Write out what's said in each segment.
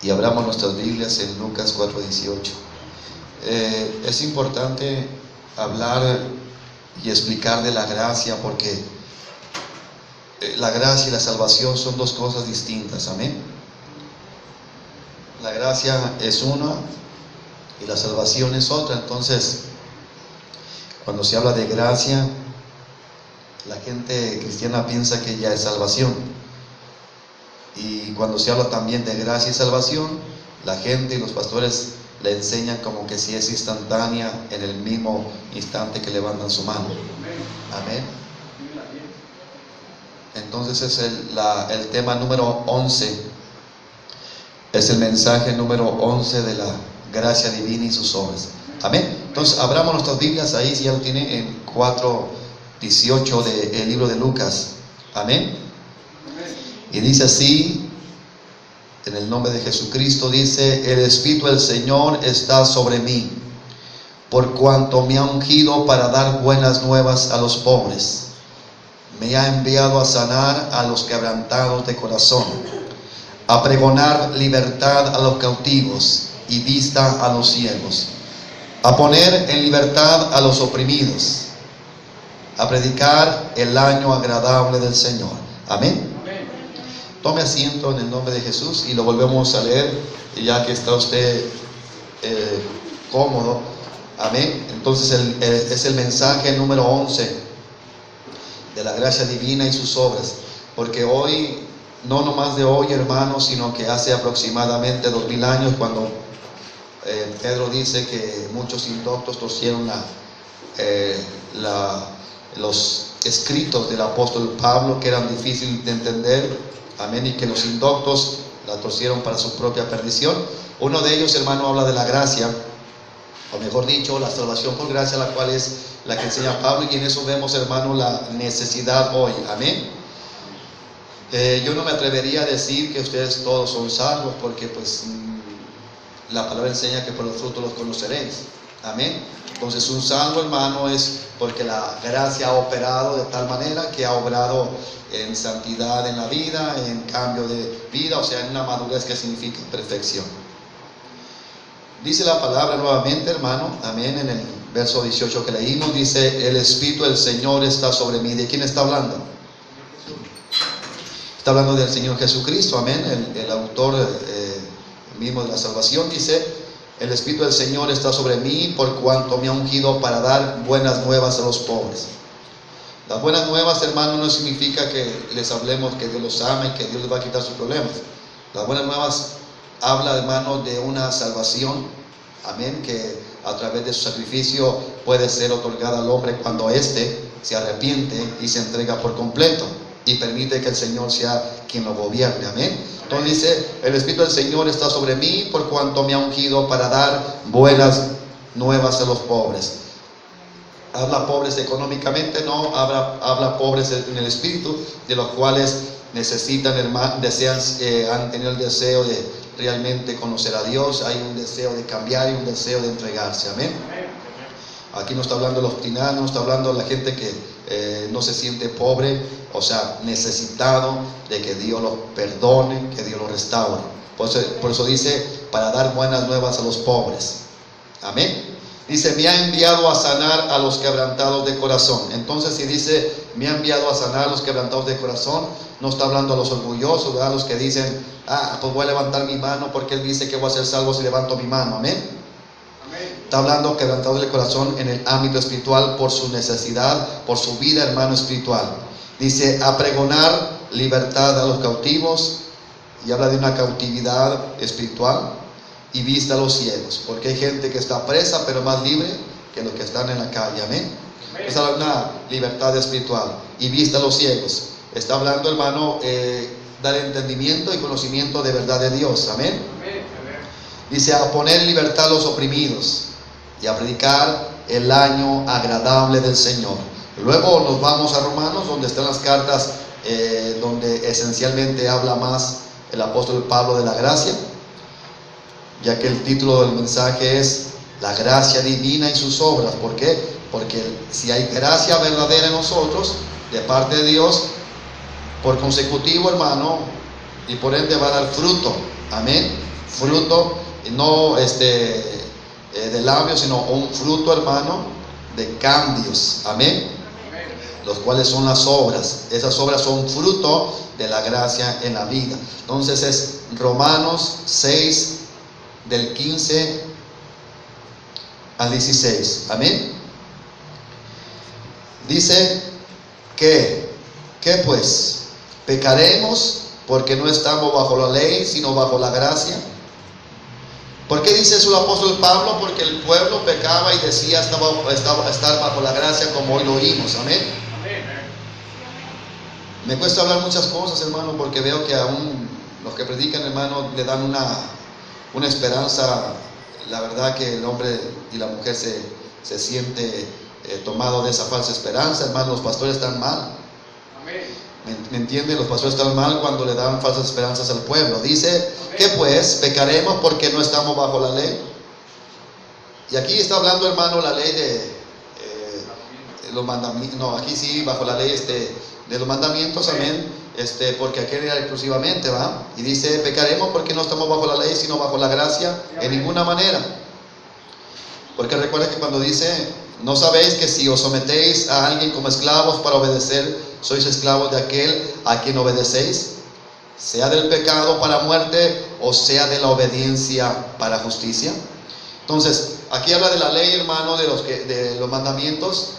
y abramos nuestras Biblias en Lucas 4:18. Es importante hablar y explicar de la gracia, porque la gracia y la salvación son dos cosas distintas. Amén. La gracia es una y la salvación es otra. Entonces, cuando se habla de gracia, la gente cristiana piensa que ya es salvación. Y cuando se habla también de gracia y salvación, la gente y los pastores le enseñan como que si es instantánea en el mismo instante que levantan su mano. Amén. Entonces es el tema número 11. Es el mensaje número 11 de la gracia divina y sus obras. Amén. Entonces abramos nuestras Biblias ahí, si ya lo tiene, en 4:18 del libro de Lucas. Amén. Y dice así, en el nombre de Jesucristo, dice: el Espíritu del Señor está sobre mí, por cuanto me ha ungido para dar buenas nuevas a los pobres. Me ha enviado a sanar a los quebrantados de corazón, a pregonar libertad a los cautivos y vista a los ciegos, a poner en libertad a los oprimidos, a predicar el año agradable del Señor. Amén. Tome asiento en el nombre de Jesús y lo volvemos a leer, ya que está usted cómodo. Amén. Entonces es el mensaje número 11 de la gracia divina y sus obras. Porque hoy, no nomás de hoy, hermanos, sino que hace aproximadamente 2000 años, cuando Pedro dice que muchos indoctos torcieron los escritos del apóstol Pablo, que eran difíciles de entender. Amén. Y que los indoctos la torcieron para su propia perdición. Uno de ellos, hermano, habla de la gracia, o mejor dicho, la salvación por gracia, la cual es la que enseña Pablo, y en eso vemos, hermano, la necesidad hoy. Amén. Yo no me atrevería a decir que ustedes todos son salvos, porque pues la palabra enseña que por los frutos los conoceréis. Amén. Entonces un salvo, hermano, es porque la gracia ha operado de tal manera que ha obrado en santidad en la vida, en cambio de vida, o sea, en una madurez que significa perfección. Dice la palabra nuevamente, hermano, amén, en el verso 18 que leímos, dice: el Espíritu del Señor está sobre mí. ¿De quién está hablando? Está hablando del Señor Jesucristo. Amén. El autor mismo de la salvación dice: el Espíritu del Señor está sobre mí, por cuanto me ha ungido para dar buenas nuevas a los pobres. Las buenas nuevas, hermano, no significa que les hablemos que Dios los ama y que Dios les va a quitar sus problemas. Las buenas nuevas habla, hermano, de una salvación, amén, que a través de su sacrificio puede ser otorgada al hombre cuando éste se arrepiente y se entrega por completo y permite que el Señor sea quien lo gobierne. Amén. Entonces dice: el Espíritu del Señor está sobre mí, por cuanto me ha ungido para dar buenas nuevas a los pobres. Habla pobres económicamente, no, habla pobres en el espíritu, de los cuales necesitan, desean, han tenido el deseo de realmente conocer a Dios. Hay un deseo de cambiar y un deseo de entregarse. Amén. Aquí no está hablando de los obstinados, no está hablando de la gente que no se siente pobre, o sea, necesitado de que Dios los perdone, que Dios los restaure. Por eso dice: para dar buenas nuevas a los pobres. Amén. Dice: me ha enviado a sanar a los quebrantados de corazón. Entonces, si dice me ha enviado a sanar a los quebrantados de corazón, no está hablando a los orgullosos, ¿verdad? Los que dicen: pues voy a levantar mi mano porque Él dice que voy a ser salvo si levanto mi mano. Amén. Está hablando quebrantados de corazón en el ámbito espiritual, por su necesidad, por su vida, hermano, espiritual. Dice: a pregonar libertad a los cautivos, y habla de una cautividad espiritual, y vista a los ciegos, porque hay gente que está presa pero más libre que los que están en la calle. Amén. Esa es una libertad espiritual. Y vista a los ciegos, está hablando, hermano, dar entendimiento y conocimiento de verdad de Dios. Amén. Dice: a poner en libertad a los oprimidos y a predicar el año agradable del Señor. Luego nos vamos a Romanos, donde están las cartas, donde esencialmente habla más el apóstol Pablo de la gracia, ya que el título del mensaje es la gracia divina y sus obras. ¿Por qué? Porque si hay gracia verdadera en nosotros, de parte de Dios, por consecutivo, hermano, y por ende va a dar fruto. Amén. fruto, no de labios, sino un fruto, hermano, de cambios. Amén. Los cuales son las obras. Esas obras son fruto de la gracia en la vida. Entonces es Romanos 6 del 15 al 16. Amén. Dice ¿qué pues? ¿Pecaremos porque no estamos bajo la ley, sino bajo la gracia? ¿Por qué dice eso el apóstol Pablo? Porque el pueblo pecaba y decía estar bajo la gracia, como hoy lo oímos. Amén. Me cuesta hablar muchas cosas, hermano, porque veo que aún los que predican, hermano, le dan una esperanza. La verdad que el hombre y la mujer se siente tomado de esa falsa esperanza, hermano. Los pastores están mal. ¿Me entienden? Los pastores están mal cuando le dan falsas esperanzas al pueblo. Dice, ¿qué pues? ¿Pecaremos porque no estamos bajo la ley? Y aquí está hablando, hermano, la ley de los mandamientos. No, aquí sí, bajo la ley de los mandamientos, amén. Porque aquí era exclusivamente, ¿va? Y dice, pecaremos porque no estamos bajo la ley, sino bajo la gracia, en ninguna manera. Porque recuerda que cuando dice, ¿no sabéis que si os sometéis a alguien como esclavos para obedecer, sois esclavos de aquel a quien obedecéis? Sea del pecado para muerte, o sea de la obediencia para justicia. Entonces, aquí habla de la ley, hermano, de los mandamientos.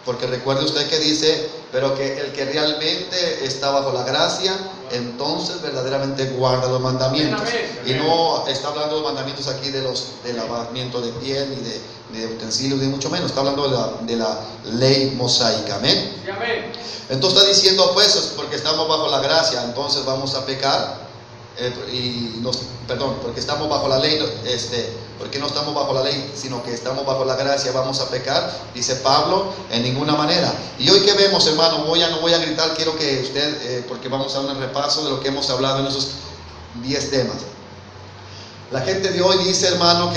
Porque recuerde usted que dice, pero que el que realmente está bajo la gracia, entonces verdaderamente guarda los mandamientos. Y no está hablando de los mandamientos aquí del lavamiento de piel, ni de utensilios, ni mucho menos. Está hablando de la ley mosaica. Amén. Entonces está diciendo, pues, porque estamos bajo la gracia, entonces vamos a pecar. Porque estamos bajo la ley, porque no estamos bajo la ley, sino que estamos bajo la gracia, vamos a pecar, dice Pablo, en ninguna manera. Y hoy que vemos, hermano, no voy a gritar, quiero que usted, porque vamos a dar un repaso de lo que hemos hablado en esos 10 temas. La gente de hoy dice, hermano,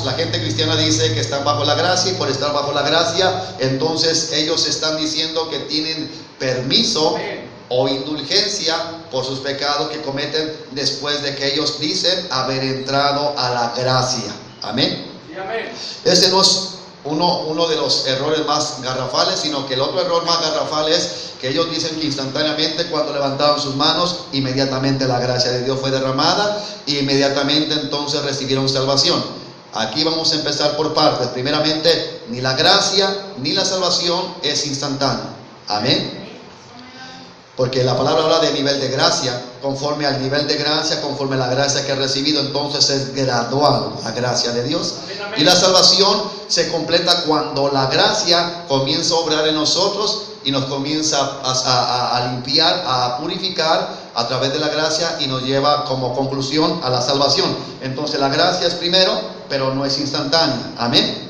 la gente cristiana dice que están bajo la gracia, y por estar bajo la gracia, entonces ellos están diciendo que tienen permiso o indulgencia por sus pecados que cometen después de que ellos dicen haber entrado a la gracia. Amén. Sí, amén. Ese no es uno de los errores más garrafales, sino que el otro error más garrafal es que ellos dicen que instantáneamente cuando levantaron sus manos, inmediatamente la gracia de Dios fue derramada y inmediatamente entonces recibieron salvación. Aquí vamos a empezar por partes. Primeramente, ni la gracia ni la salvación es instantánea. Amén. Porque la palabra habla de nivel de gracia, conforme al nivel de gracia, conforme a la gracia que ha recibido, entonces es gradual la gracia de Dios. Y la salvación se completa cuando la gracia comienza a obrar en nosotros y nos comienza a limpiar, a purificar a través de la gracia y nos lleva como conclusión a la salvación. Entonces la gracia es primero, pero no es instantánea. Amén.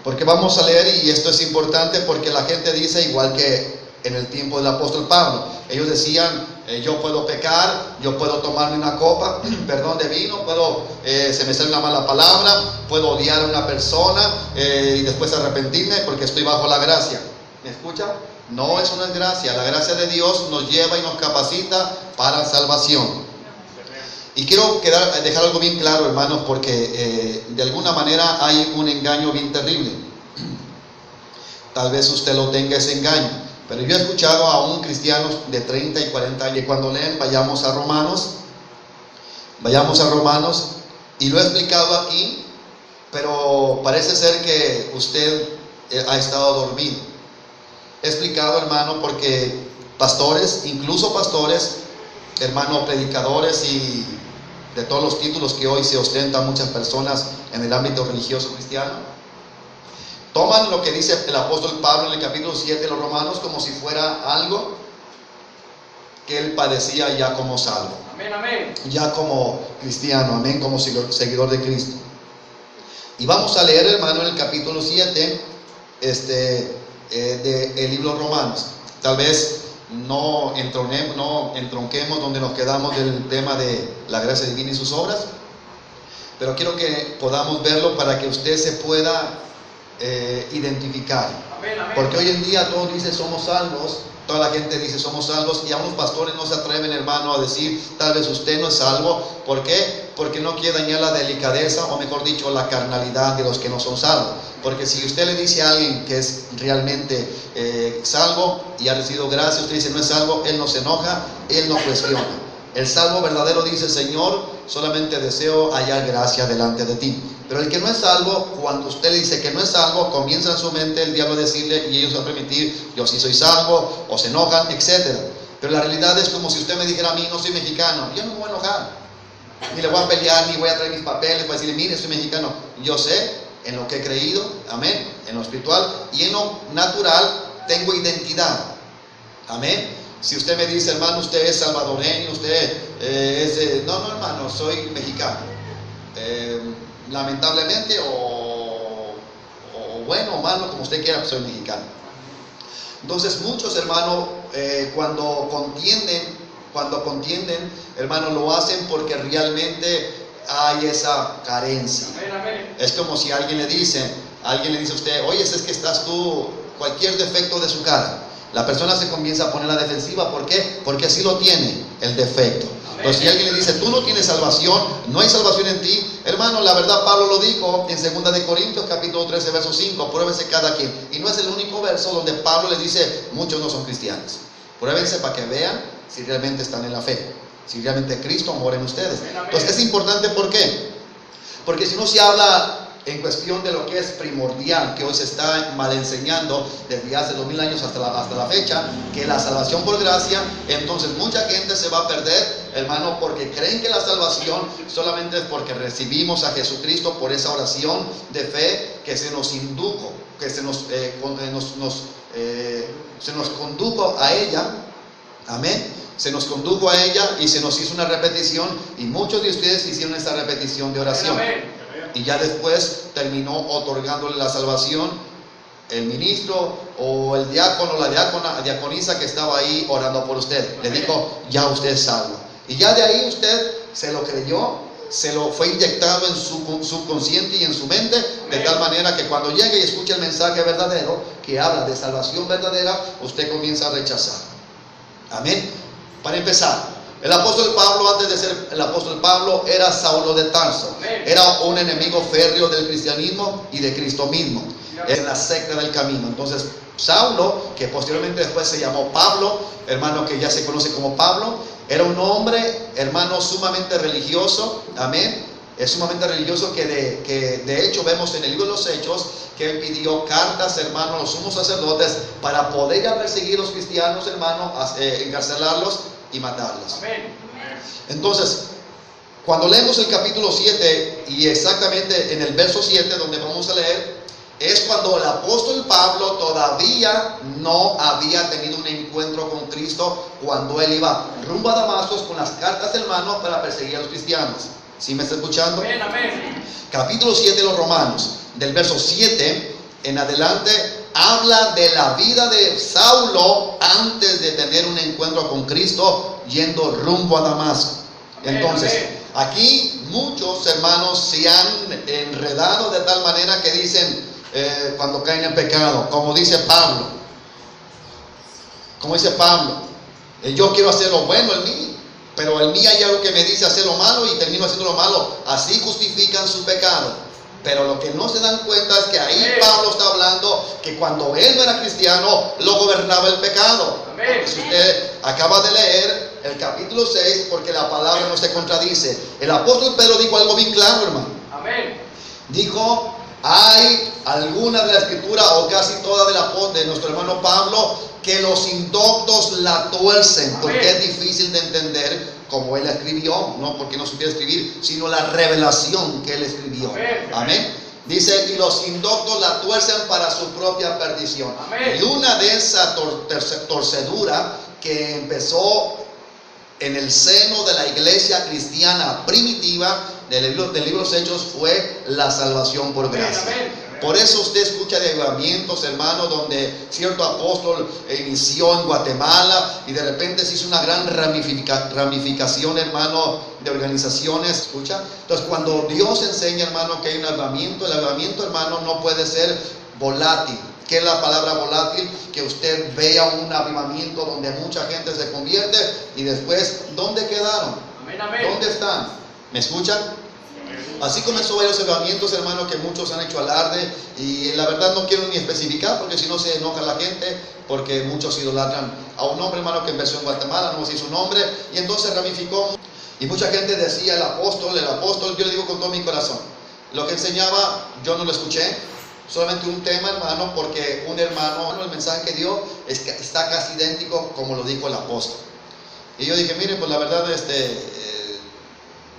Porque vamos a leer, y esto es importante porque la gente dice, igual que en el tiempo del apóstol Pablo, ellos decían, yo puedo pecar, yo puedo tomarme una copa, de vino, se me sale una mala palabra, puedo odiar a una persona y después arrepentirme porque estoy bajo la gracia. ¿Me escucha? No, eso no es gracia. La gracia de Dios nos lleva y nos capacita para salvación. Y quiero dejar algo bien claro, hermanos, porque de alguna manera hay un engaño bien terrible. Tal vez usted lo tenga, ese engaño. Pero yo he escuchado a un cristiano de 30 y 40 años que cuando leen, vayamos a Romanos, y lo he explicado aquí, pero parece ser que usted ha estado dormido. He explicado, hermano, porque pastores, incluso pastores, hermanos predicadores y de todos los títulos que hoy se ostentan muchas personas en el ámbito religioso cristiano, toman lo que dice el apóstol Pablo en el capítulo 7 de los Romanos como si fuera algo que él padecía ya como salvo. Amén, amén. Ya como cristiano, amén, como seguidor de Cristo. Y vamos a leer, hermano, en el capítulo 7 del libro Romanos. Tal vez no entronquemos donde nos quedamos del tema de la gracia divina y sus obras, pero quiero que podamos verlo para que usted se pueda identificar. Amén, amén. Porque hoy en día todos dicen somos salvos, Toda la gente dice somos salvos, y aún los pastores no se atreven, hermano, a decir tal vez usted no es salvo. ¿Por qué? Porque no quiere dañar la delicadeza, o mejor dicho, la carnalidad de los que no son salvos. Porque si usted le dice a alguien que es realmente salvo y ha recibido gracia, usted dice no es salvo, él no se enoja, él no cuestiona. El salvo verdadero dice: Señor, solamente deseo hallar gracia delante de ti. Pero el que no es salvo, cuando usted le dice que no es salvo, comienza en su mente el diablo a decirle, y ellos van a permitir: yo sí soy salvo, o se enojan, etc. Pero la realidad es como si usted me dijera a mí: no soy mexicano. Yo no me voy a enojar, ni le voy a pelear, ni voy a traer mis papeles para decirle: mire, soy mexicano. Yo sé en lo que he creído, amén, en lo espiritual, y en lo natural tengo identidad, amén. Si usted me dice: hermano, usted es salvadoreño, usted no, hermano, soy mexicano. Lamentablemente, o bueno o malo, como usted quiera, soy mexicano. Entonces muchos, hermano, cuando contienden, hermano, lo hacen porque realmente hay esa carencia. Es como si alguien le dice a usted: oye, es que estás tú, cualquier defecto de su cara. La persona se comienza a poner a la defensiva. ¿Por qué? Porque así lo tiene, el defecto. Entonces, si alguien le dice: tú no tienes salvación, no hay salvación en ti, hermano, la verdad Pablo lo dijo en 2 de Corintios capítulo 13 verso 5: pruébese cada quien. Y no es el único verso donde Pablo le dice: muchos no son cristianos. Pruébense para que vean si realmente están en la fe, si realmente Cristo mora en ustedes. Entonces es importante. ¿Por qué? Porque si no se habla en cuestión de lo que es primordial, que hoy se está mal enseñando desde hace 2000 años hasta la fecha, que la salvación por gracia, entonces mucha gente se va a perder, hermano, porque creen que la salvación solamente es porque recibimos a Jesucristo por esa oración de fe que se nos indujo, que se nos condujo a ella, amén. Se nos condujo a ella y se nos hizo una repetición, y muchos de ustedes hicieron esa repetición de oración. Y ya después terminó otorgándole la salvación el ministro o el diácono o la diaconisa que estaba ahí orando por usted. Le dijo: ya usted es salvo. Y ya de ahí usted se lo creyó, se lo fue inyectado en su subconsciente y en su mente, de tal manera que cuando llegue y escuche el mensaje verdadero que habla de salvación verdadera, usted comienza a rechazar. Amén. Para empezar, el apóstol Pablo, antes de ser el apóstol Pablo, era Saulo de Tarso. Era un enemigo férreo del cristianismo y de Cristo mismo, en la secta del camino. Entonces Saulo, que posteriormente después se llamó Pablo, hermano, que ya se conoce como Pablo, era un hombre, hermano, sumamente religioso, amén. Es sumamente religioso, que de hecho vemos en el libro de los Hechos que él pidió cartas, hermano, a los sumos sacerdotes para poder ya perseguir a los cristianos, hermano, encarcelarlos y matarlos. Entonces, cuando leemos el capítulo 7, y exactamente en el verso 7 donde vamos a leer, es cuando el apóstol Pablo todavía no había tenido un encuentro con Cristo, cuando él iba rumbo a Damasco con las cartas en mano para perseguir a los cristianos. ¿Sí me está escuchando? Amén. Capítulo 7 de los Romanos, del verso 7 en adelante, habla de la vida de Saulo antes de tener un encuentro con Cristo, yendo rumbo a Damasco. Entonces, aquí muchos hermanos se han enredado de tal manera que dicen, cuando caen en pecado, como dice Pablo, yo quiero hacer lo bueno en mí, pero en mí hay algo que me dice hacer lo malo y termino haciendo lo malo. Así justifican su pecado. Pero lo que no se dan cuenta es que ahí Pablo está hablando que cuando él no era cristiano, lo gobernaba el pecado. Si usted acaba de leer el capítulo 6, porque la palabra no se contradice. El apóstol Pedro dijo algo bien claro, hermano. Dijo: hay alguna de la escritura, o casi toda de nuestro hermano Pablo, que los indoctos la tuercen, porque es difícil de entender como él escribió, no porque no supiera escribir, sino la revelación que él escribió. Amén. Dice: y los indoctos la tuercen para su propia perdición. Y una de esas torcedura que empezó en el seno de la iglesia cristiana primitiva del libro de los Hechos fue la salvación por gracia. Por eso usted escucha de avivamientos, hermano, donde cierto apóstol inició en Guatemala y de repente se hizo una gran ramificación, hermano, de organizaciones. ¿Escucha? Entonces, cuando Dios enseña, hermano, que hay un avivamiento, el avivamiento, hermano, no puede ser volátil. ¿Qué es la palabra volátil? Que usted vea un avivamiento donde mucha gente se convierte y después, ¿dónde quedaron? Amén, amén. ¿Dónde están? ¿Me escuchan? Así comenzó varios avivamientos, hermano, que muchos han hecho alarde, y la verdad no quiero ni especificar porque si no se enoja la gente, porque muchos idolatran a un hombre, hermano, que empezó en Guatemala, no sé su nombre, y entonces ramificó, y mucha gente decía el apóstol, yo le digo con todo mi corazón, lo que enseñaba yo no lo escuché, solamente un tema, hermano, porque un hermano, el mensaje que dio está casi idéntico como lo dijo el apóstol. Y yo dije, mire, pues la verdad,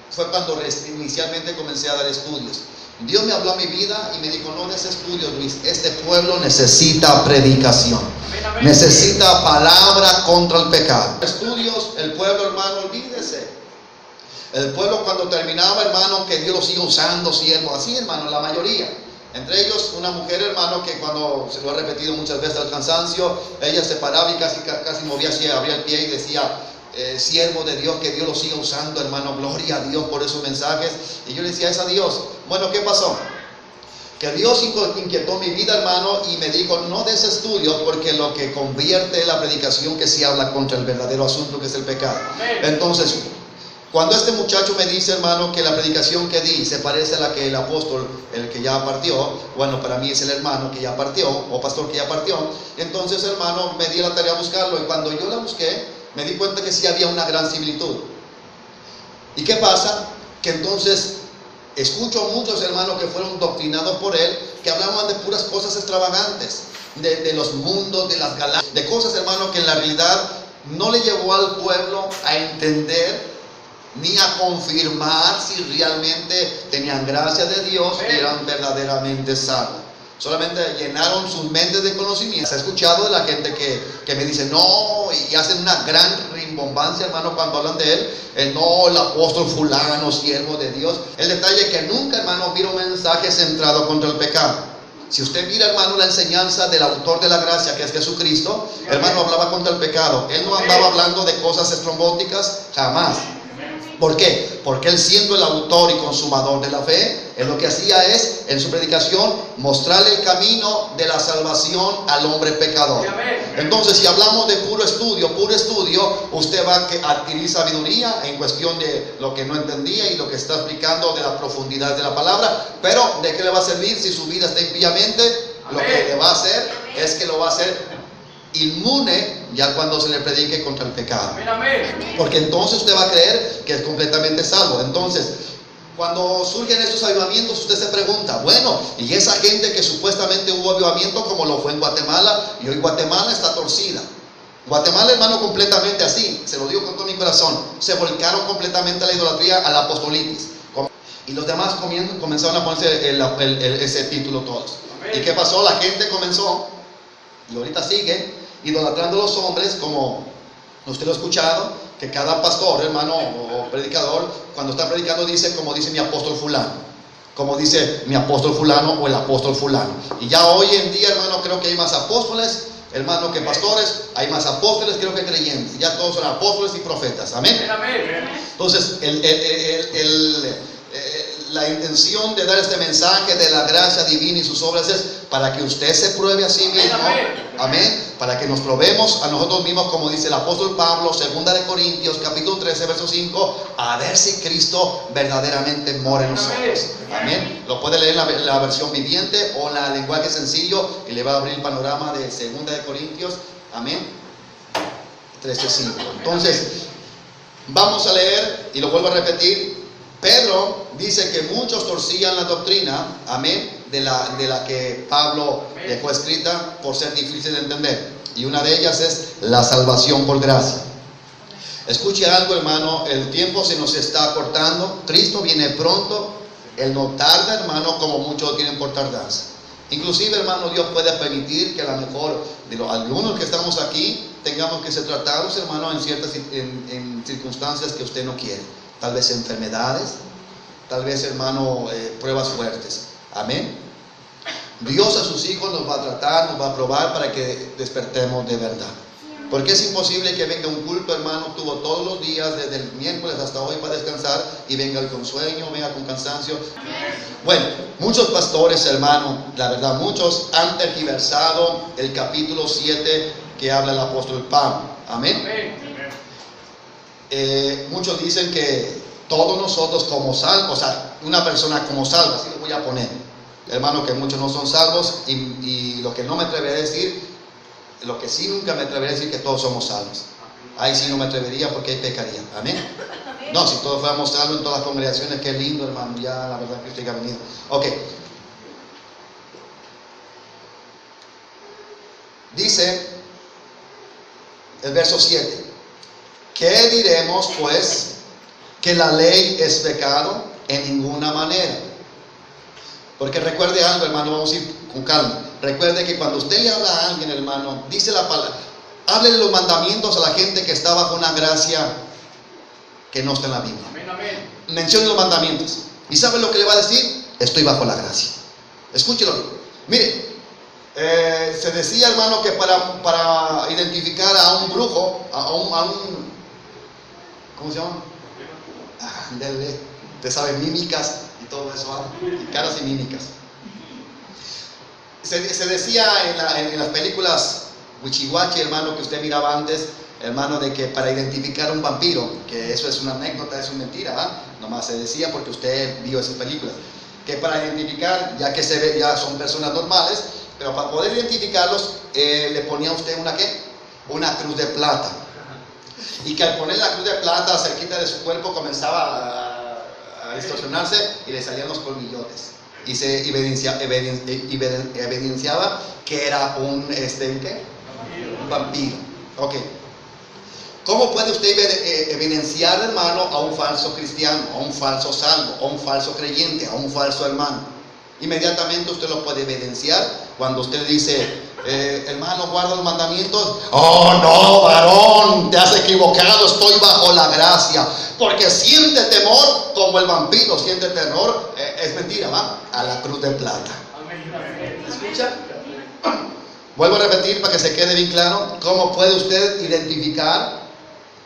fue cuando inicialmente comencé a dar estudios. Dios me habló a mi vida y me dijo, no des estudios, Luis, este pueblo necesita predicación, necesita palabra contra el pecado. Estudios, el pueblo, hermano, olvídese. El pueblo cuando terminaba, hermano, que Dios lo siga usando, siervo, así, hermano, la mayoría. Entre ellos una mujer, hermano, que cuando se lo ha repetido muchas veces al cansancio, ella se paraba y casi movía así, abría el pie y decía, siervo de Dios, que Dios lo siga usando, hermano, gloria a Dios por esos mensajes. Y yo le decía, es a Dios. Bueno, ¿qué pasó? Que Dios inquietó mi vida, hermano, y me dijo, no des estudios, porque lo que convierte es la predicación que sí habla contra el verdadero asunto, que es el pecado. Amén. Entonces, cuando este muchacho me dice, hermano, que la predicación que di se parece a la que el apóstol, el que ya partió, bueno, para mí es el hermano que ya partió, o pastor que ya partió, entonces, hermano, me di la tarea a buscarlo, y cuando yo la busqué, me di cuenta que sí había una gran similitud. ¿Y qué pasa? Que entonces escucho muchos hermanos que fueron doctrinados por él, que hablaban de puras cosas extravagantes, de los mundos, de las galaxias, de cosas, hermano, que en la realidad no le llevó al pueblo a entender ni a confirmar si realmente tenían gracia de Dios y eran verdaderamente salvos. Solamente llenaron sus mentes de conocimiento. Se ha escuchado de la gente que me dice no, y hacen una gran rimbombancia, hermano, cuando hablan de él. No, el apóstol fulano, siervo de Dios. El detalle es que nunca, hermano, mira un mensaje centrado contra el pecado. Si usted mira, hermano, la enseñanza del autor de la gracia, que es Jesucristo, hermano, hablaba contra el pecado. Él no andaba hablando de cosas estrombóticas, jamás. ¿Por qué? Porque él, siendo el autor y consumador de la fe, él lo que hacía es, en su predicación, mostrarle el camino de la salvación al hombre pecador. Entonces, si hablamos de puro estudio, usted va a adquirir sabiduría en cuestión de lo que no entendía y lo que está explicando de la profundidad de la palabra. Pero, ¿de qué le va a servir si su vida está impíamente? Lo que le va a hacer es que lo va a hacer inmune ya cuando se le predique contra el pecado. Porque entonces usted va a creer que es completamente salvo. Entonces, cuando surgen estos avivamientos, usted se pregunta, bueno, y esa gente que supuestamente hubo avivamiento como lo fue en Guatemala, y hoy Guatemala está torcida. Guatemala, hermano, completamente así, se lo digo con todo mi corazón, se volcaron completamente a la idolatría, a la apostolitis. Y los demás comenzaron a ponerse ese título todos. ¿Y qué pasó? La gente comenzó, y ahorita sigue, idolatrando a los hombres, como usted lo ha escuchado, que cada pastor, hermano, o predicador, cuando está predicando dice, como dice mi apóstol fulano, como dice mi apóstol fulano o el apóstol fulano. Y ya hoy en día, hermano, creo que hay más apóstoles, hermano, que pastores, hay más apóstoles, creo que creyentes, ya todos son apóstoles y profetas, amén. Entonces, la intención de dar este mensaje de la gracia divina y sus obras es para que usted se pruebe a sí mismo, amén, para que nos probemos a nosotros mismos, como dice el apóstol Pablo, 2 de Corintios, capítulo 13, verso 5, a ver si Cristo verdaderamente mora en nosotros, amén. Lo puede leer en la versión viviente o en la lenguaje sencillo, y le va a abrir el panorama de 2 de Corintios, amén, 13:5. Entonces, vamos a leer, y lo vuelvo a repetir. Pedro dice que muchos torcían la doctrina, amén, de la que Pablo dejó escrita por ser difícil de entender. Y una de ellas es la salvación por gracia. Escuche algo, hermano, el tiempo se nos está acortando. Cristo viene pronto. Él no tarda, hermano, como muchos tienen por tardarse. Inclusive, hermano, Dios puede permitir que a lo mejor de algunos que estamos aquí tengamos que ser tratados, hermano, en ciertas circunstancias que usted no quiere. Tal vez enfermedades, tal vez, hermano, pruebas fuertes. Amén. Dios a sus hijos nos va a tratar, nos va a probar para que despertemos de verdad. Porque es imposible que venga un culto, hermano, tuvo todos los días, desde el miércoles hasta hoy para descansar, y venga con sueño, venga con cansancio. Bueno, muchos pastores, hermano, la verdad, muchos han tergiversado el capítulo 7 que habla el apóstol Pablo. Amén. Muchos dicen que todos nosotros como salvos, o sea, una persona como salva, así lo voy a poner, hermano, que muchos no son salvos, y lo que no me atreveré a decir, lo que sí nunca me atreveré a decir, que todos somos salvos. Ahí sí no me atrevería, porque ahí pecaría. Amén. No, si todos fuéramos salvos en todas las congregaciones, qué lindo, hermano, ya la verdad que usted ha venido. Ok. Dice el verso 7: ¿qué diremos pues? ¿Que la ley es pecado? En ninguna manera. Porque recuerde algo, hermano, vamos a ir con calma. Recuerde que cuando usted le habla a alguien, hermano, dice la palabra, háblele los mandamientos a la gente que está bajo una gracia que no está en la Biblia. Amén, amén. Mencione los mandamientos. ¿Y sabe lo que le va a decir? Estoy bajo la gracia. Escúchelo. Mire, se decía, hermano, que para identificar a un brujo, a un ¿cómo se llama? Usted sabe, mímicas y todo eso, y caras y mímicas. Se decía en las películas Wichiwachi, hermano, que usted miraba antes, hermano, de que para identificar a un vampiro, que eso es una anécdota, es una mentira, ¿ah? Nomás se decía porque usted vio esas películas, que para identificar, ya que se ve, ya son personas normales, pero para poder identificarlos, le ponía a usted una cruz de plata. Y que al poner la cruz de plata cerquita de su cuerpo comenzaba a distorsionarse y le salían los colmillotes. Y se evidenciaba que era un vampiro. Ok. ¿Cómo puede usted evidenciar, hermano, a un falso cristiano, a un falso salvo, a un falso creyente, a un falso hermano? Inmediatamente usted lo puede evidenciar cuando usted dice, hermano, guarda los mandamientos. Oh, no, varón, te has equivocado, estoy bajo la gracia. Porque siente temor como el vampiro siente terror. Es mentira, ¿va? A la cruz de plata. ¿Escucha? Vuelvo a repetir para que se quede bien claro. ¿Cómo puede usted identificar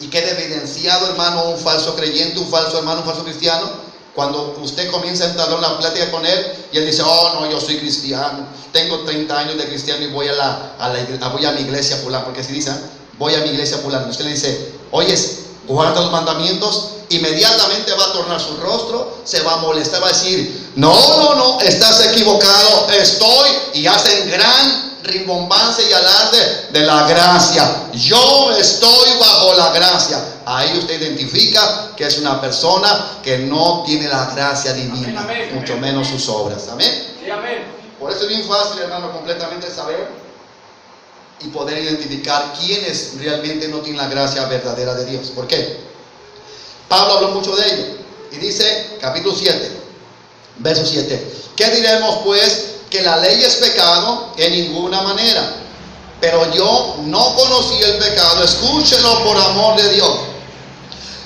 y quede evidenciado, hermano, un falso creyente, un falso hermano, un falso cristiano? Cuando usted comienza a entrar en una plática con él y él dice, oh no, yo soy cristiano, tengo 30 años de cristiano y voy a mi iglesia fulana. Porque si dice, voy a mi iglesia fulana, usted le dice, oyes, guarda los mandamientos, inmediatamente va a tornar su rostro, se va a molestar, va a decir, no, estás equivocado, y hacen gran rimbombancia y alarde de la gracia. Yo estoy bajo la gracia. Ahí usted identifica que es una persona que no tiene la gracia divina, amén, mucho menos sus obras. Amén. Sí, amén. Por eso es bien fácil, hermano, completamente saber y poder identificar quiénes realmente no tienen la gracia verdadera de Dios. ¿Por qué? Pablo habló mucho de ello y dice, capítulo 7, verso 7: ¿qué diremos pues? Que la ley es pecado. En ninguna manera. Pero yo no conocí el pecado, escúchelo por amor de Dios.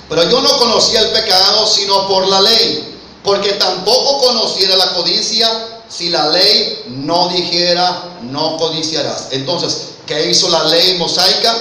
Pero yo no conocía el pecado sino por la ley, porque tampoco conociera la codicia si la ley no dijera, no codiciarás. Entonces, ¿qué hizo la ley mosaica?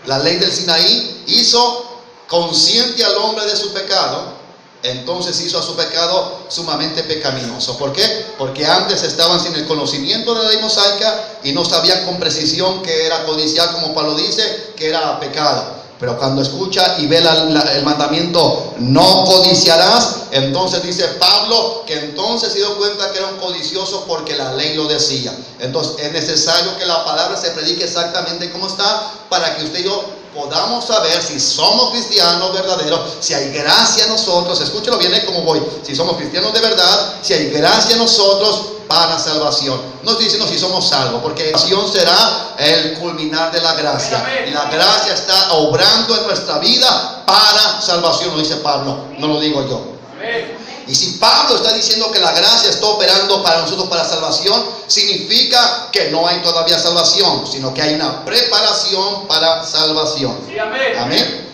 La ley del Sinaí hizo consciente al hombre de su pecado. Entonces hizo a su pecado sumamente pecaminoso. ¿Por qué? Porque antes estaban sin el conocimiento de la ley mosaica y no sabían con precisión que era codiciar, como Pablo dice, que era pecado. Pero cuando escucha y ve el mandamiento, no codiciarás, entonces dice Pablo que entonces se dio cuenta que era un codicioso porque la ley lo decía. Entonces es necesario que la palabra se predique exactamente como está, para que usted y yo podamos saber si somos cristianos verdaderos, si hay gracia en nosotros. Escúchelo bien, como voy. Si somos cristianos de verdad, si hay gracia en nosotros para salvación. No estoy diciendo si somos salvos, porque la salvación será el culminar de la gracia. Y la gracia está obrando en nuestra vida para salvación, lo dice Pablo, no lo digo yo. Y si Pablo está diciendo que la gracia está operando para nosotros para salvación, significa que no hay todavía salvación, sino que hay una preparación para salvación. Sí, amén. Amén.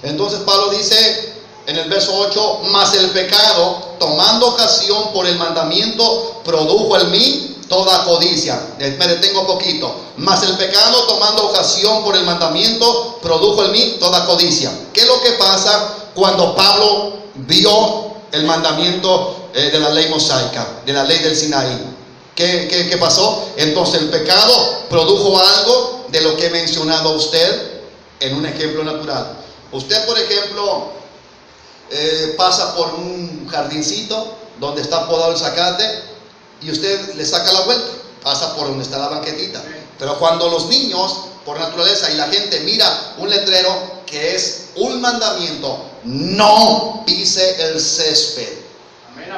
Entonces Pablo dice en el verso 8, mas el pecado, tomando ocasión por el mandamiento, produjo en mí toda codicia. Me detengo poquito. Mas el pecado, tomando ocasión por el mandamiento, produjo en mí toda codicia. ¿Qué es lo que pasa cuando Pablo vio el mandamiento de la ley mosaica, de la ley del Sinaí? ¿Qué pasó? Entonces el pecado produjo algo de lo que he mencionado a usted en un ejemplo natural. Usted, por ejemplo, pasa por un jardincito donde está podado el zacate y usted le saca la vuelta, pasa por donde está la banquetita. Pero cuando los niños, por naturaleza, y la gente mira un letrero que es un mandamiento, no pise el césped.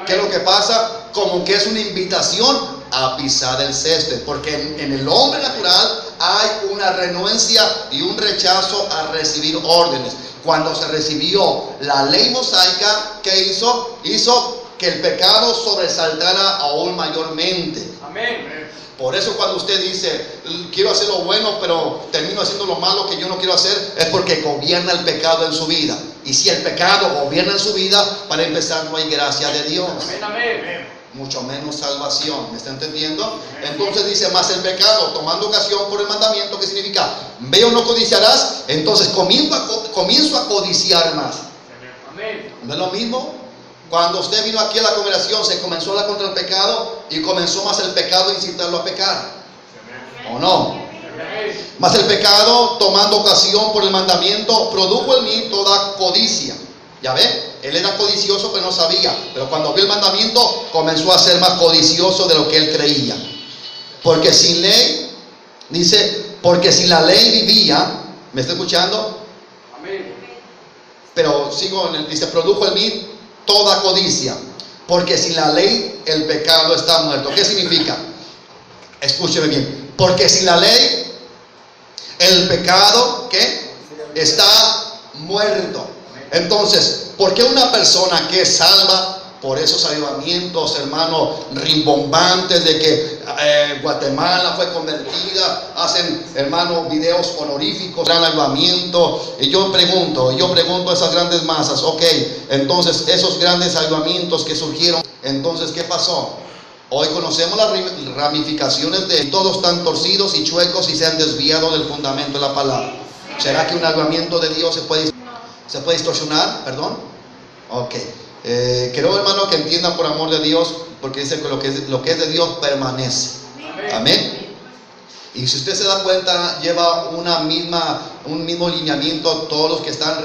¿Qué es lo que pasa? Como que es una invitación a pisar el césped, porque en el hombre natural hay una renuencia y un rechazo a recibir órdenes. Cuando se recibió la ley mosaica, ¿qué hizo? Hizo que el pecado sobresaltara aún mayormente. Amén. Por eso cuando usted dice, quiero hacer lo bueno, pero termino haciendo lo malo que yo no quiero hacer, es porque gobierna el pecado en su vida. Y si el pecado gobierna en su vida, para empezar no hay gracia de Dios. Amén. Mucho menos salvación. ¿Me está entendiendo? Entonces dice, más el pecado, tomando ocasión por el mandamiento, ¿qué significa? Veo no codiciarás, entonces comienzo a codiciar más. ¿No es lo mismo? Cuando usted vino aquí a la congregación, se comenzó a hablar contra el pecado y comenzó más el pecado a incitarlo a pecar. ¿O no? Más el pecado, tomando ocasión por el mandamiento, produjo en mí toda codicia. ¿Ya ve? Él era codicioso pero no sabía. Pero cuando vio el mandamiento, comenzó a ser más codicioso de lo que él creía. Porque sin ley, dice, porque si la ley vivía, ¿me está escuchando? Amén. Pero sigo, dice, produjo en mí toda codicia, porque sin la ley el pecado está muerto. ¿Qué significa? Escúcheme bien. Porque sin la ley el pecado, ¿qué? Está muerto. Entonces, ¿por qué una persona que es salva por esos avivamientos, hermanos, rimbombantes de que Guatemala fue convertida, hacen, hermanos, videos honoríficos, gran avivamiento? Y yo pregunto a esas grandes masas, ok, entonces esos grandes avivamientos que surgieron, entonces ¿qué pasó? Hoy conocemos las ramificaciones de todos están torcidos y chuecos y se han desviado del fundamento de la palabra. ¿Será que un avivamiento de Dios se puede distorsionar? ¿Perdón? Ok. Creo, hermano, que entiendan por amor de Dios, porque dice que lo que es de Dios permanece. Amén. Y si usted se da cuenta, lleva un mismo lineamiento todos los que están,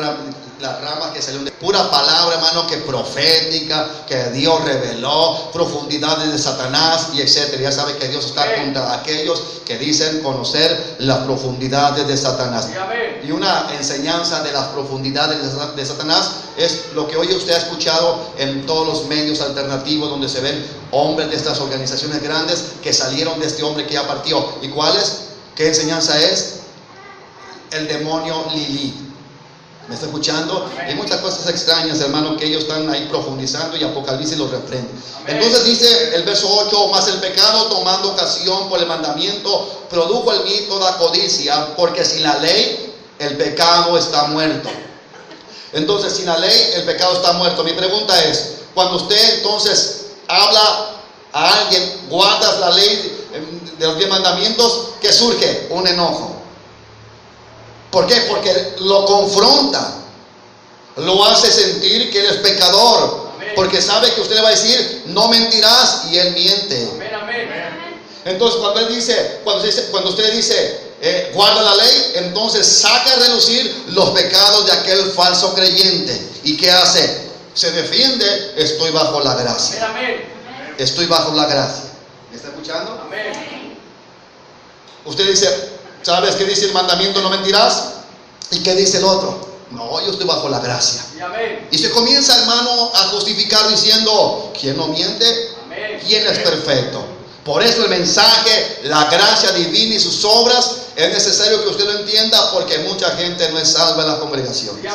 las ramas que salieron de pura palabra, hermano, que profética, que Dios reveló, profundidades de Satanás y etcétera. Ya sabe que Dios está contra aquellos que dicen conocer las profundidades de Satanás. Y una enseñanza de las profundidades de Satanás es lo que hoy usted ha escuchado en todos los medios alternativos donde se ven hombres de estas organizaciones grandes que salieron de este hombre que ya partió. ¿Y cuál es? ¿Qué enseñanza es? El demonio Lilith. ¿Me está escuchando? Hay muchas cosas extrañas, hermano, que ellos están ahí profundizando y Apocalipsis los reprende. Entonces dice el verso 8, más el pecado tomando ocasión por el mandamiento, produjo en mí toda codicia, porque sin la ley el pecado está muerto. Entonces sin la ley el pecado está muerto. Mi pregunta es, cuando usted entonces habla a alguien, guardas la ley de los 10 mandamientos, ¿qué surge? Un enojo. ¿Por qué? Porque lo confronta, lo hace sentir que él es pecador. Amén. Porque sabe que usted le va a decir, no mentirás, y él miente. Amén, amén. Entonces cuando usted le dice, guarda la ley, entonces saca a relucir los pecados de aquel falso creyente. ¿Y qué hace? Se defiende, estoy bajo la gracia. Amén. Estoy bajo la gracia. ¿Me está escuchando? Amén. Usted dice, ¿sabes qué dice el mandamiento? No mentirás. ¿Y qué dice el otro? No, yo estoy bajo la gracia. Y se comienza, hermano, a justificar diciendo, ¿quién no miente? ¿Quién es perfecto? Por eso el mensaje, la gracia divina y sus obras, es necesario que usted lo entienda, porque mucha gente no es salva en las congregaciones.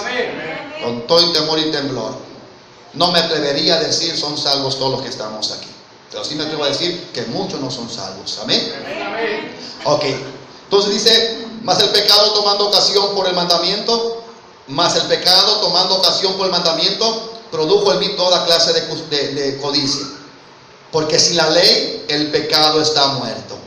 Con todo y temor y temblor. No me atrevería a decir son salvos todos los que estamos aquí, pero sí me atrevo a decir que muchos no son salvos. Amén. Ok. Entonces dice, más el pecado tomando ocasión por el mandamiento, más el pecado tomando ocasión por el mandamiento, produjo en mí toda clase de codicia. porque sin la ley el pecado está muerto.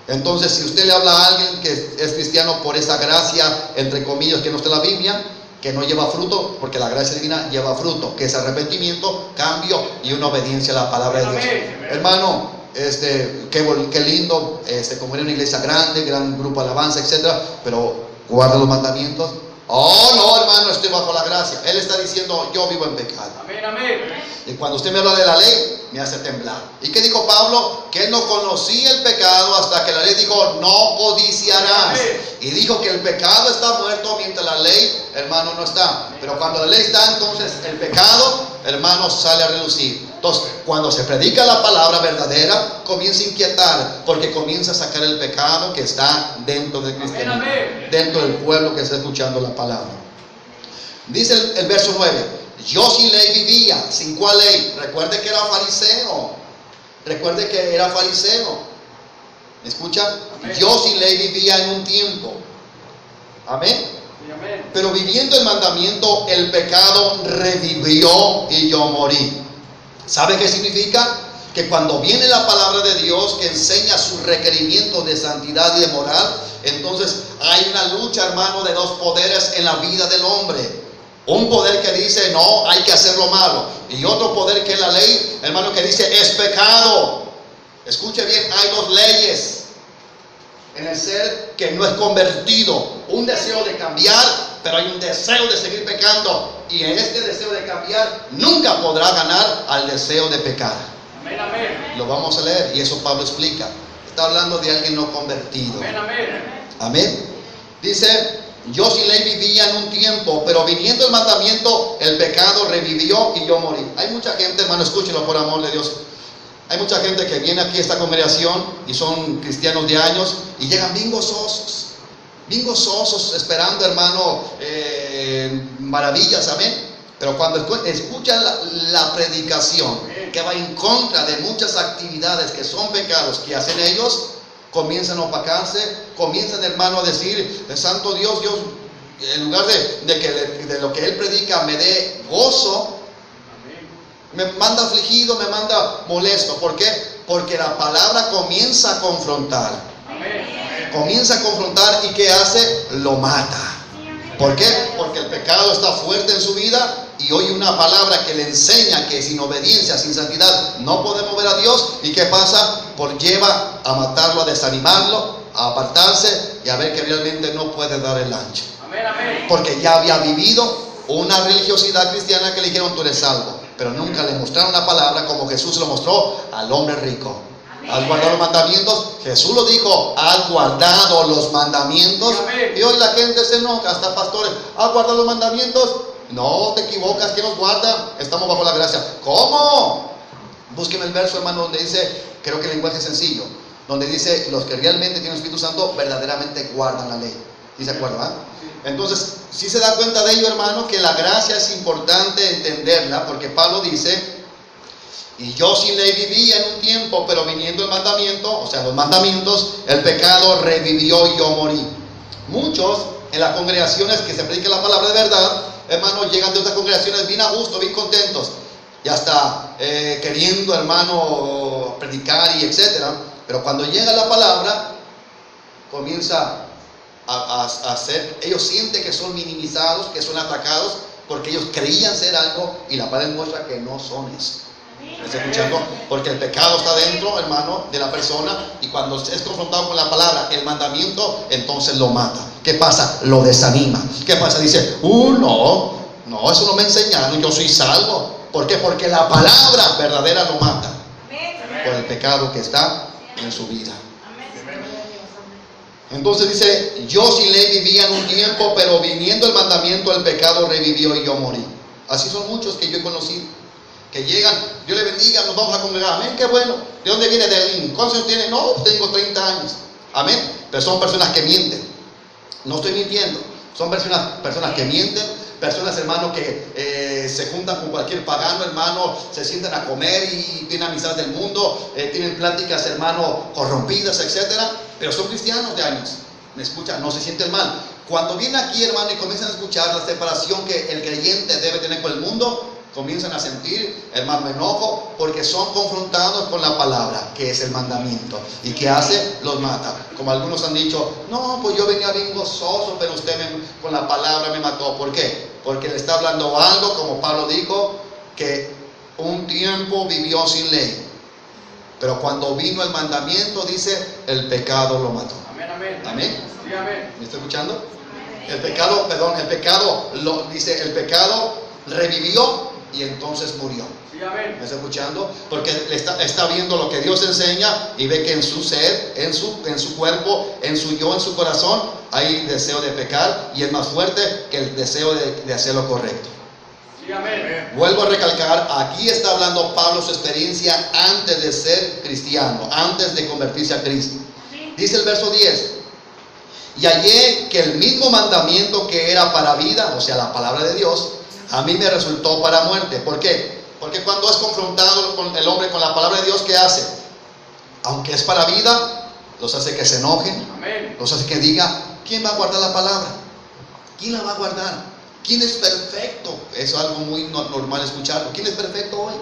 Entonces, si usted le habla a alguien que es cristiano por esa gracia, entre comillas, que no está en la Biblia, que no lleva fruto, porque la gracia divina lleva fruto, que es arrepentimiento, cambio y una obediencia a la palabra de Dios. Hermano, qué lindo como en una iglesia grande, gran grupo de alabanza, etcétera, pero guarda los mandamientos. Oh, no, hermano, estoy bajo la gracia. Él está diciendo, yo vivo en pecado. Amén, amén. Y cuando usted me habla de la ley, me hace temblar. ¿Y qué dijo Pablo? Que él no conocía el pecado hasta que la ley dijo, no codiciarás. Amén. Y dijo que el pecado está muerto mientras la ley, hermano, no está. Pero cuando la ley está, entonces el pecado, hermano, sale a relucir. Entonces, cuando se predica la palabra verdadera, comienza a inquietar, porque comienza a sacar el pecado que está dentro del cristianismo, dentro del pueblo que está escuchando la palabra. Dice el verso 9, yo sin ley vivía. ¿Sin cuál ley? Recuerde que era fariseo. Recuerde que era fariseo. ¿Me escucha? Amén. Yo sin ley vivía en un tiempo. Amén. Sí, amén. Pero viviendo el mandamiento, el pecado revivió y yo morí. ¿Sabe qué significa? Que cuando viene la palabra de Dios que enseña sus requerimientos de santidad y de moral, entonces hay una lucha, hermano, de dos poderes en la vida del hombre. Un poder que dice, no, hay que hacer lo malo. Y otro poder que es la ley, hermano, que dice, es pecado. Escuche bien, hay dos leyes en el ser que no es convertido. Un deseo de cambiar, pero hay un deseo de seguir pecando. Y en este deseo de cambiar nunca podrá ganar al deseo de pecar. Amén, amén. Lo vamos a leer y eso Pablo explica. Está hablando de alguien no convertido. Amén, amén. Amén. Dice, yo sin ley vivía en un tiempo, pero viniendo el mandamiento, el pecado revivió y yo morí. Hay mucha gente, hermano, escúchelo por amor de Dios. Hay mucha gente que viene aquí a esta congregación y son cristianos de años y llegan bien gozosos, esperando, hermano, maravillas, amén. Pero cuando escuchan la predicación que va en contra de muchas actividades que son pecados que hacen ellos, comienzan a opacarse, comienzan, hermano, a decir, santo Dios, en lugar de lo que Él predica me dé gozo, me manda afligido, me manda molesto. ¿Por qué? Porque la palabra comienza a confrontar. Amén. Comienza a confrontar y ¿qué hace? Lo mata. ¿Por qué? Porque el pecado está fuerte en su vida y oye una palabra que le enseña que sin obediencia, sin santidad, no podemos ver a Dios. ¿Y qué pasa? Lleva a matarlo, a desanimarlo, a apartarse y a ver que realmente no puede dar el ancho. Amén, amén. Porque ya había vivido una religiosidad cristiana que le dijeron tú eres salvo, pero nunca le mostraron la palabra como Jesús lo mostró al hombre rico. ¿Has guardado los mandamientos? Jesús lo dijo, ¿has guardado los mandamientos? Amén. Y hoy la gente se enoja, hasta pastores, ¿has guardado los mandamientos? No, te equivocas, ¿quién los guarda? Estamos bajo la gracia. ¿Cómo? Búsqueme el verso, hermano, donde dice, creo que el lenguaje es sencillo, donde dice, los que realmente tienen el Espíritu Santo verdaderamente guardan la ley. ¿Sí se acuerda? Entonces, si se da cuenta de ello, hermano, que la gracia es importante entenderla, porque Pablo dice, y yo sin ley vivía en un tiempo, pero viniendo el mandamiento, o sea, los mandamientos, el pecado revivió y yo morí. Muchos en las congregaciones que se predica la palabra de verdad, hermano, llegan de otras congregaciones bien a gusto, bien contentos, y hasta queriendo, hermano, predicar y etcétera. Pero cuando llega la palabra, comienza a hacer, ellos sienten que son minimizados, que son atacados, porque ellos creían ser algo y la palabra muestra que no son eso. ¿Me está escuchando? Porque el pecado está dentro, hermano, de la persona, y cuando es confrontado con la palabra, el mandamiento, entonces lo mata. ¿Qué pasa? Lo desanima. ¿Qué pasa? Dice, no, eso no me enseñaron, yo soy salvo. ¿Por qué? Porque la palabra verdadera lo mata por el pecado que está en su vida. Entonces dice, yo sin ley vivía en un tiempo, pero viniendo el mandamiento, el pecado revivió y yo morí. Así son muchos que yo he conocido, que llegan, Dios le bendiga, nos vamos a congregar, amén, qué bueno. ¿De dónde viene? De Lin. ¿Cuántos años tiene? No, tengo 30 años, amén. Pero son personas que mienten, no estoy mintiendo, son personas que mienten, personas, hermano, que se juntan con cualquier pagano, hermano, se sientan a comer y tienen amistades del mundo, tienen pláticas, hermano, corrompidas, etcétera, pero son cristianos de años. ¿Me escuchan? No se sienten mal. Cuando vienen aquí, hermano, y comienzan a escuchar la separación que el creyente debe tener con el mundo, comienzan a sentir, hermano, enojo, porque son confrontados con la palabra, que es el mandamiento. ¿Y qué hace? Los mata. Como algunos han dicho, no, pues yo venía bien gozoso, pero usted con la palabra me mató. ¿Por qué? Porque le está hablando algo, como Pablo dijo, que un tiempo vivió sin ley. Pero cuando vino el mandamiento, dice, el pecado lo mató. Amén, amén. Amén. Sí, amén. ¿Me está escuchando? El pecado revivió y entonces murió. Sí, amén. ¿Me está escuchando? Porque está viendo lo que Dios enseña y ve que en su ser, en su cuerpo, en su yo, en su corazón, hay deseo de pecar y es más fuerte que el deseo de hacer lo correcto. Sí, amén. Vuelvo a recalcar, aquí está hablando Pablo su experiencia antes de ser cristiano, antes de convertirse a Cristo. Dice el verso 10, y hallé que el mismo mandamiento que era para vida, o sea, la palabra de Dios, a mí me resultó para muerte. ¿Por qué? Porque cuando es confrontado con el hombre con la palabra de Dios, ¿qué hace? Aunque es para vida, los hace que se enojen, Amén. los hace que diga, ¿quién va a guardar la palabra? ¿Quién la va a guardar? ¿Quién es perfecto? Eso es algo muy normal escucharlo. ¿Quién es perfecto hoy?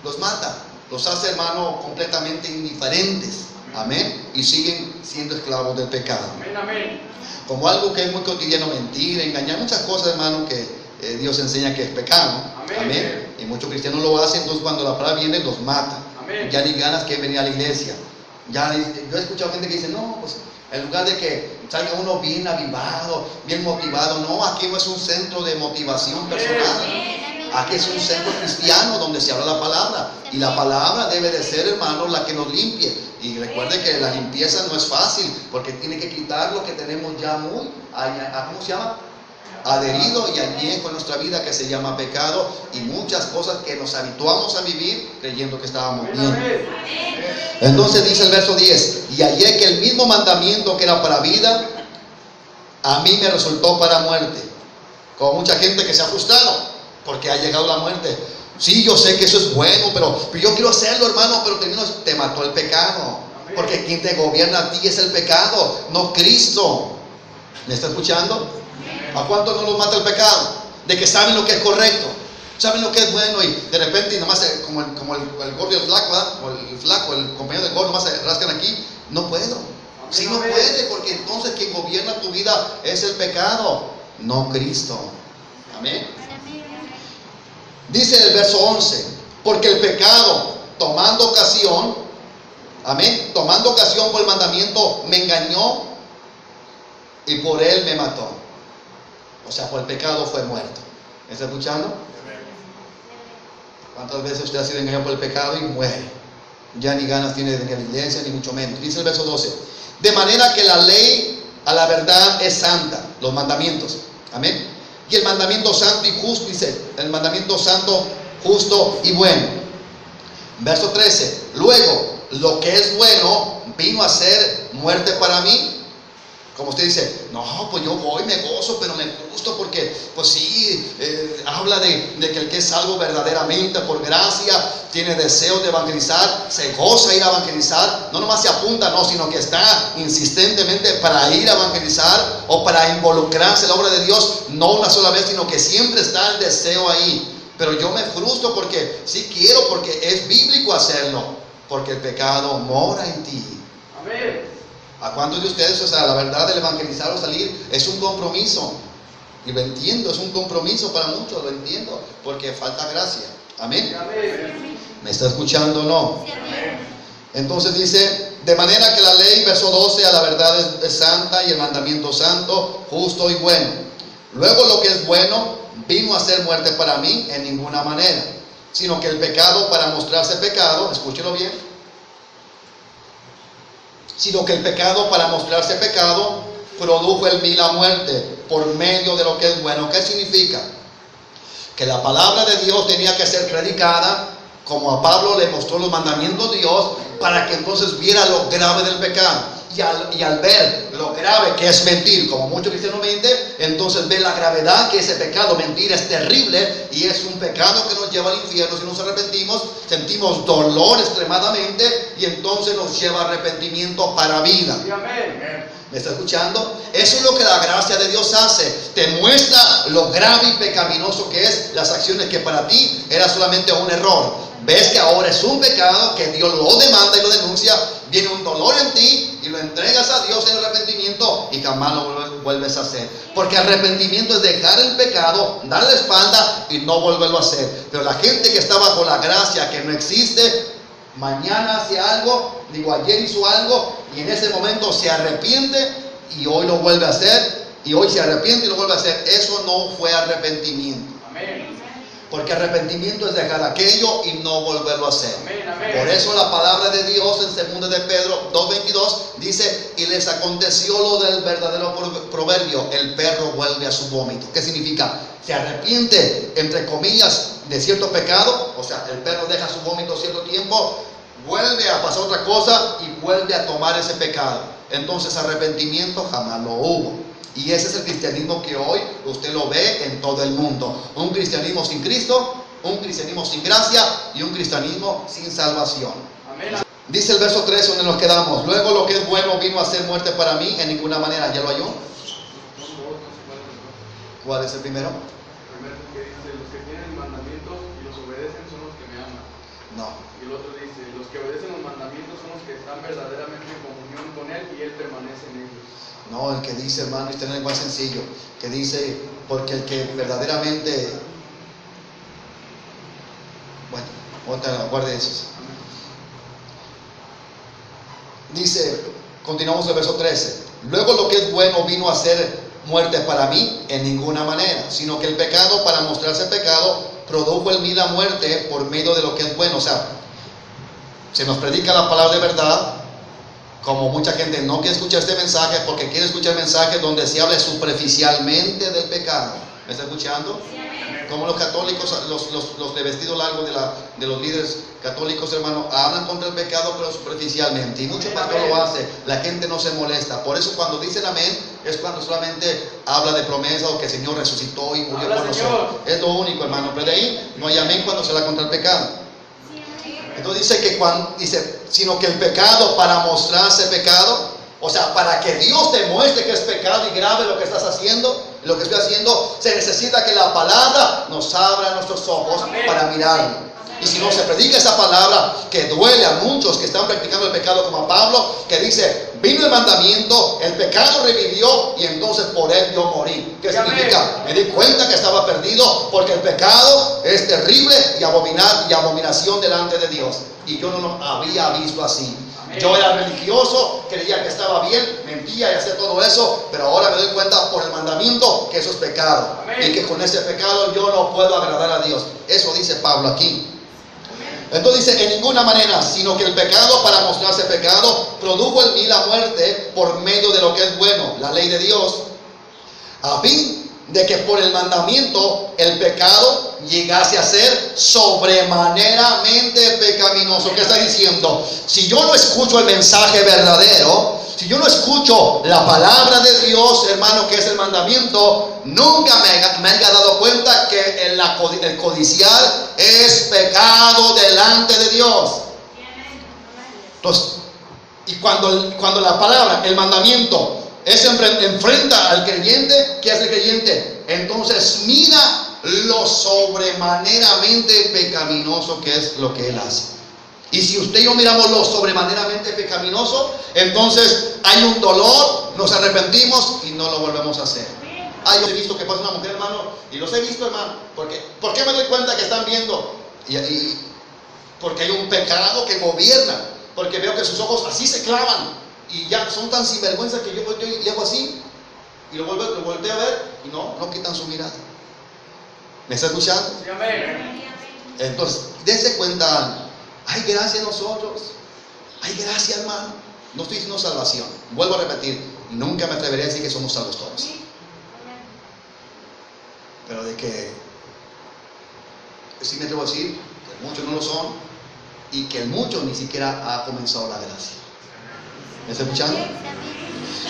Los mata, los hace, hermano, completamente indiferentes. Amén. Y siguen siendo esclavos del pecado. Amén, amén. Como algo que es muy cotidiano, mentir, engañar, muchas cosas, hermano, que Dios enseña que es pecado. Amén. Amén. Y muchos cristianos lo hacen, entonces cuando la palabra viene, los mata. Amén. Ya ni ganas que venir a la iglesia. Yo he escuchado gente que dice, no, pues en lugar de que salga uno bien avivado, bien motivado, no, aquí no es un centro de motivación personal. Aquí es un centro cristiano donde se habla la palabra. Y la palabra debe de ser, hermano, la que nos limpie. Y recuerde que la limpieza no es fácil, porque tiene que quitar lo que tenemos ya muy, ¿cómo se llama? Adherido y añejo en nuestra vida, que se llama pecado, y muchas cosas que nos habituamos a vivir creyendo que estábamos bien. Entonces dice el verso 10, y hallé que el mismo mandamiento que era para vida, a mí me resultó para muerte. Como mucha gente que se ha frustrado porque ha llegado la muerte. Sí, yo sé que eso es bueno, pero yo quiero hacerlo, hermano, pero te mató el pecado. Porque quien te gobierna a ti es el pecado, no Cristo. ¿Me está escuchando? ¿A cuántos no los mata el pecado? De que saben lo que es correcto, saben lo que es bueno, y de repente nomás como el gordo y el flaco, ¿verdad? O el flaco, el compañero del gordo, nomás se rascan aquí. No puedo. Sí, no puede, porque entonces quien gobierna tu vida es el pecado, no Cristo. Amén. Dice el verso 11, porque el pecado, tomando ocasión, amén, tomando ocasión por el mandamiento, me engañó y por él me mató. O sea, por el pecado fue muerto. ¿Me está escuchando? ¿Cuántas veces usted ha sido engañado por el pecado y muere? Ya ni ganas tiene de venir a la iglesia, ni mucho menos. Dice el verso 12, de manera que la ley a la verdad es santa, los mandamientos. Amén. Y el mandamiento santo y justo, dice, el mandamiento santo, justo y bueno. Verso 13, luego, lo que es bueno vino a ser muerte para mí. Como usted dice, no, pues yo voy, me gozo, pero me gusto porque, pues sí, habla de que el que es salvo verdaderamente por gracia, tiene deseo de evangelizar, se goza ir a evangelizar, no nomás se apunta, no, sino que está insistentemente para ir a evangelizar o para involucrarse en la obra de Dios, no una sola vez, sino que siempre está el deseo ahí. Pero yo me frustro porque sí quiero, porque es bíblico hacerlo, porque el pecado mora en ti. Amén. ¿A cuántos de ustedes, o sea, la verdad del evangelizar o salir es un compromiso? Y lo entiendo, es un compromiso para muchos, lo entiendo, porque falta gracia. Amén. Amén. ¿Me está escuchando o no? Entonces dice, de manera que la ley, verso 12, a la verdad es santa y el mandamiento santo, justo y bueno. Luego lo que es bueno vino a ser muerte para mí en ninguna manera, sino que el pecado para mostrarse pecado, escúchelo bien, sino que el pecado para mostrarse pecado produjo en mí la muerte por medio de lo que es bueno. ¿Qué significa? Que la palabra de Dios tenía que ser predicada, como a Pablo le mostró los mandamientos de Dios, para que entonces viera lo grave del pecado. Y al ver lo grave que es mentir, como muchos cristianos mienten, entonces ve la gravedad que ese pecado, mentir, es terrible y es un pecado que nos lleva al infierno. Si nos arrepentimos, sentimos dolor extremadamente y entonces nos lleva a arrepentimiento para vida. Amén. ¿Me está escuchando? Eso es lo que la gracia de Dios hace. Te muestra lo grave y pecaminoso que es las acciones que para ti era solamente un error. Ves que ahora es un pecado, que Dios lo demanda y lo denuncia. Viene un dolor en ti y lo entregas a Dios en arrepentimiento y jamás lo vuelves a hacer. Porque arrepentimiento es dejar el pecado, dar la espalda y no volverlo a hacer. Pero la gente que está bajo la gracia, que no existe, mañana hace algo, ayer hizo algo y en ese momento se arrepiente y hoy lo vuelve a hacer, y hoy se arrepiente y lo vuelve a hacer. Eso no fue arrepentimiento. Amén. Porque arrepentimiento es dejar aquello y no volverlo a hacer. Amén, amén. Por eso la palabra de Dios en 2 de Pedro 2:22 dice: y les aconteció lo del verdadero proverbio, el perro vuelve a su vómito. ¿Qué significa? Se arrepiente, entre comillas, de cierto pecado. O sea, el perro deja su vómito cierto tiempo, vuelve a pasar otra cosa y vuelve a tomar ese pecado. Entonces arrepentimiento jamás lo hubo. Y ese es el cristianismo que hoy usted lo ve en todo el mundo. Un cristianismo sin Cristo, un cristianismo sin gracia y un cristianismo sin salvación. Amén. Dice el verso 13 donde nos quedamos: luego lo que es bueno vino a ser muerte para mí, en ninguna manera. ¿Ya lo halló? ¿Cuál es el primero? El primero que dice: los que tienen mandamientos y los obedecen son los que me aman. No. Y el otro dice: los que obedecen los mandamientos son los que están verdaderamente en comunión con Él y Él permanece en ellos. No, el que dice, hermano, este es más sencillo, que dice, porque el que verdaderamente, bueno, guarde esos. Dice, continuamos el verso 13: luego lo que es bueno vino a ser muerte para mí, en ninguna manera, sino que el pecado, para mostrarse pecado, produjo en mí la muerte por medio de lo que es bueno. O sea, se nos predica la palabra de verdad. Como mucha gente no quiere escuchar este mensaje porque quiere escuchar mensajes donde se habla superficialmente del pecado. ¿Me está escuchando? Como los católicos, los de vestido largo de los líderes católicos, hermano, hablan contra el pecado pero superficialmente. Y muchos pastores lo hacen, la gente no se molesta. Por eso cuando dicen amén, es cuando solamente habla de promesa o que el Señor resucitó y murió por nosotros. Es lo único, hermano. Pero de ahí no hay amén cuando se habla contra el pecado. Entonces dice que sino que el pecado, para mostrarse pecado, o sea, para que Dios te muestre que es pecado y grave lo que estás haciendo, lo que estoy haciendo, se necesita que la palabra nos abra nuestros ojos para mirarlo. Y si no se predica esa palabra que duele a muchos que están practicando el pecado, como a Pablo, que dice: vino el mandamiento, el pecado revivió y entonces por él yo morí. ¿Qué significa? Me di cuenta que estaba perdido, porque el pecado es terrible y abominación delante de Dios. Y yo no lo había visto así. Yo era religioso, creía que estaba bien, mentía y hacía todo eso, pero ahora me doy cuenta por el mandamiento que eso es pecado. Y que con ese pecado yo no puedo agradar a Dios. Eso dice Pablo aquí. Entonces dice: en ninguna manera, sino que el pecado, para mostrarse pecado, produjo en mí la muerte por medio de lo que es bueno, la ley de Dios, a fin de que por el mandamiento el pecado llegase a ser sobremaneramente pecaminoso. ¿Qué está diciendo? Si yo no escucho el mensaje verdadero, si yo no escucho la palabra de Dios, hermano, que es el mandamiento, nunca me haya dado cuenta que el codiciar es pecado delante de Dios. Entonces, y cuando la palabra, el mandamiento, enfrenta al creyente, ¿qué hace el creyente? Entonces mira lo sobremaneramente pecaminoso que es lo que él hace. Y si usted y yo miramos lo sobremaneramente pecaminoso, entonces hay un dolor, nos arrepentimos y no lo volvemos a hacer. Yo he visto que pasa una mujer, hermano, y los he visto, hermano. ¿Por qué me doy cuenta que están viendo? Porque hay un pecado que gobierna, porque veo que sus ojos así se clavan y ya son tan sinvergüenza que yo volteo y hago así y lo volteo a ver y no quitan su mirada. ¿Me está escuchando? Sí, amén. Entonces, dense cuenta. Hay gracia en nosotros. Hay gracia, hermano. No estoy diciendo salvación. Vuelvo a repetir, nunca me atreveré a decir que somos salvos todos. Pero de que sí me atrevo a decir que muchos no lo son y que el mucho ni siquiera ha comenzado la gracia. ¿Me está escuchando?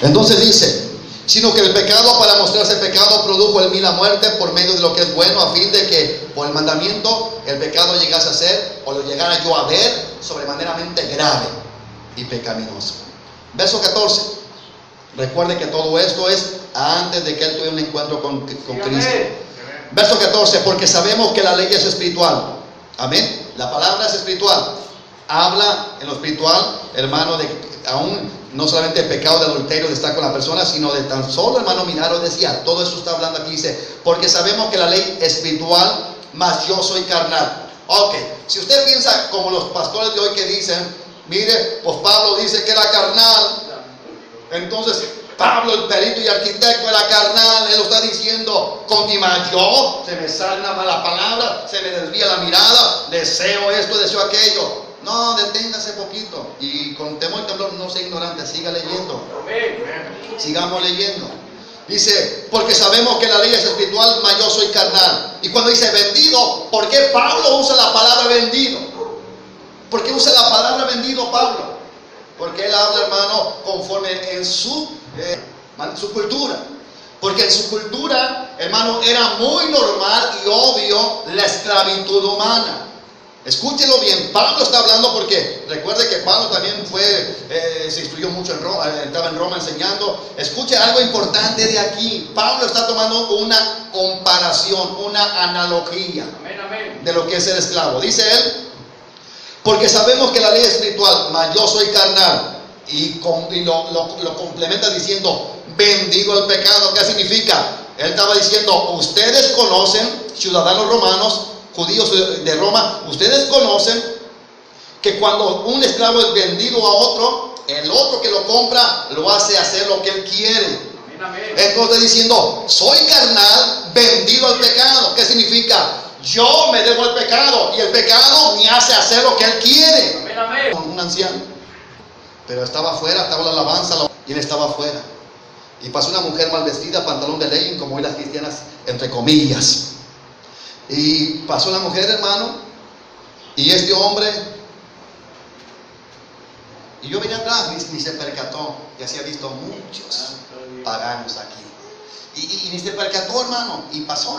Entonces dice: sino que el pecado, para mostrarse pecado, produjo en mí la muerte por medio de lo que es bueno, a fin de que por el mandamiento el pecado llegase a ser, o lo llegara yo a ver, sobremaneramente grave y pecaminoso. Verso 14: Recuerde que todo esto es antes de que él tuviera un encuentro con Cristo. Amén. Verso 14, porque sabemos que la ley es espiritual. Amén. La palabra es espiritual. Habla en lo espiritual, hermano, de aún no solamente el pecado de adulterio de estar con la persona, sino de tan solo, hermano, mirar, decía, todo eso está hablando aquí, dice, porque sabemos que la ley es espiritual, mas yo soy carnal. Ok, si usted piensa como los pastores de hoy que dicen, mire, pues Pablo dice que era carnal, entonces Pablo, el perito y arquitecto, era carnal, él lo está diciendo con mi yo, se me sale una mala palabra, se me desvía la mirada, deseo esto, deseo aquello. No, deténgase poquito y con temor y temblor no sea ignorante, siga leyendo. Sigamos leyendo. Dice, porque sabemos que la ley es espiritual, mas yo soy carnal. Y cuando dice vendido, ¿por qué Pablo usa la palabra vendido? ¿Por qué usa la palabra vendido Pablo? Porque él habla, hermano, conforme en su cultura. Porque en su cultura, hermano, era muy normal y obvio la esclavitud humana. Escúchelo bien, Pablo está hablando porque recuerde que Pablo también se instruyó mucho en Roma, estaba en Roma enseñando. Escuche algo importante de aquí. Pablo está tomando una comparación, una analogía de lo que es ser esclavo. Dice él, porque sabemos que la ley es espiritual, mas yo soy carnal. Y lo complementa diciendo, vendido al pecado. ¿Qué significa? Él estaba diciendo, ustedes conocen, ciudadanos romanos, judíos de Roma, ustedes conocen que cuando un esclavo es vendido a otro, el otro que lo compra lo hace hacer lo que él quiere. Entonces diciendo, soy carnal, vendido al pecado. ¿Qué significa? Yo me debo al pecado y el pecado me hace hacer lo que él quiere. Un anciano, pero estaba afuera, estaba la alabanza y él estaba afuera. Y pasó una mujer mal vestida, pantalón de legging, como hoy las cristianas, entre comillas. Y pasó la mujer, hermano, y este hombre, y yo venía atrás, ni se percató, y así ha visto muchos paganos aquí. Y ni se percató, hermano, y pasó.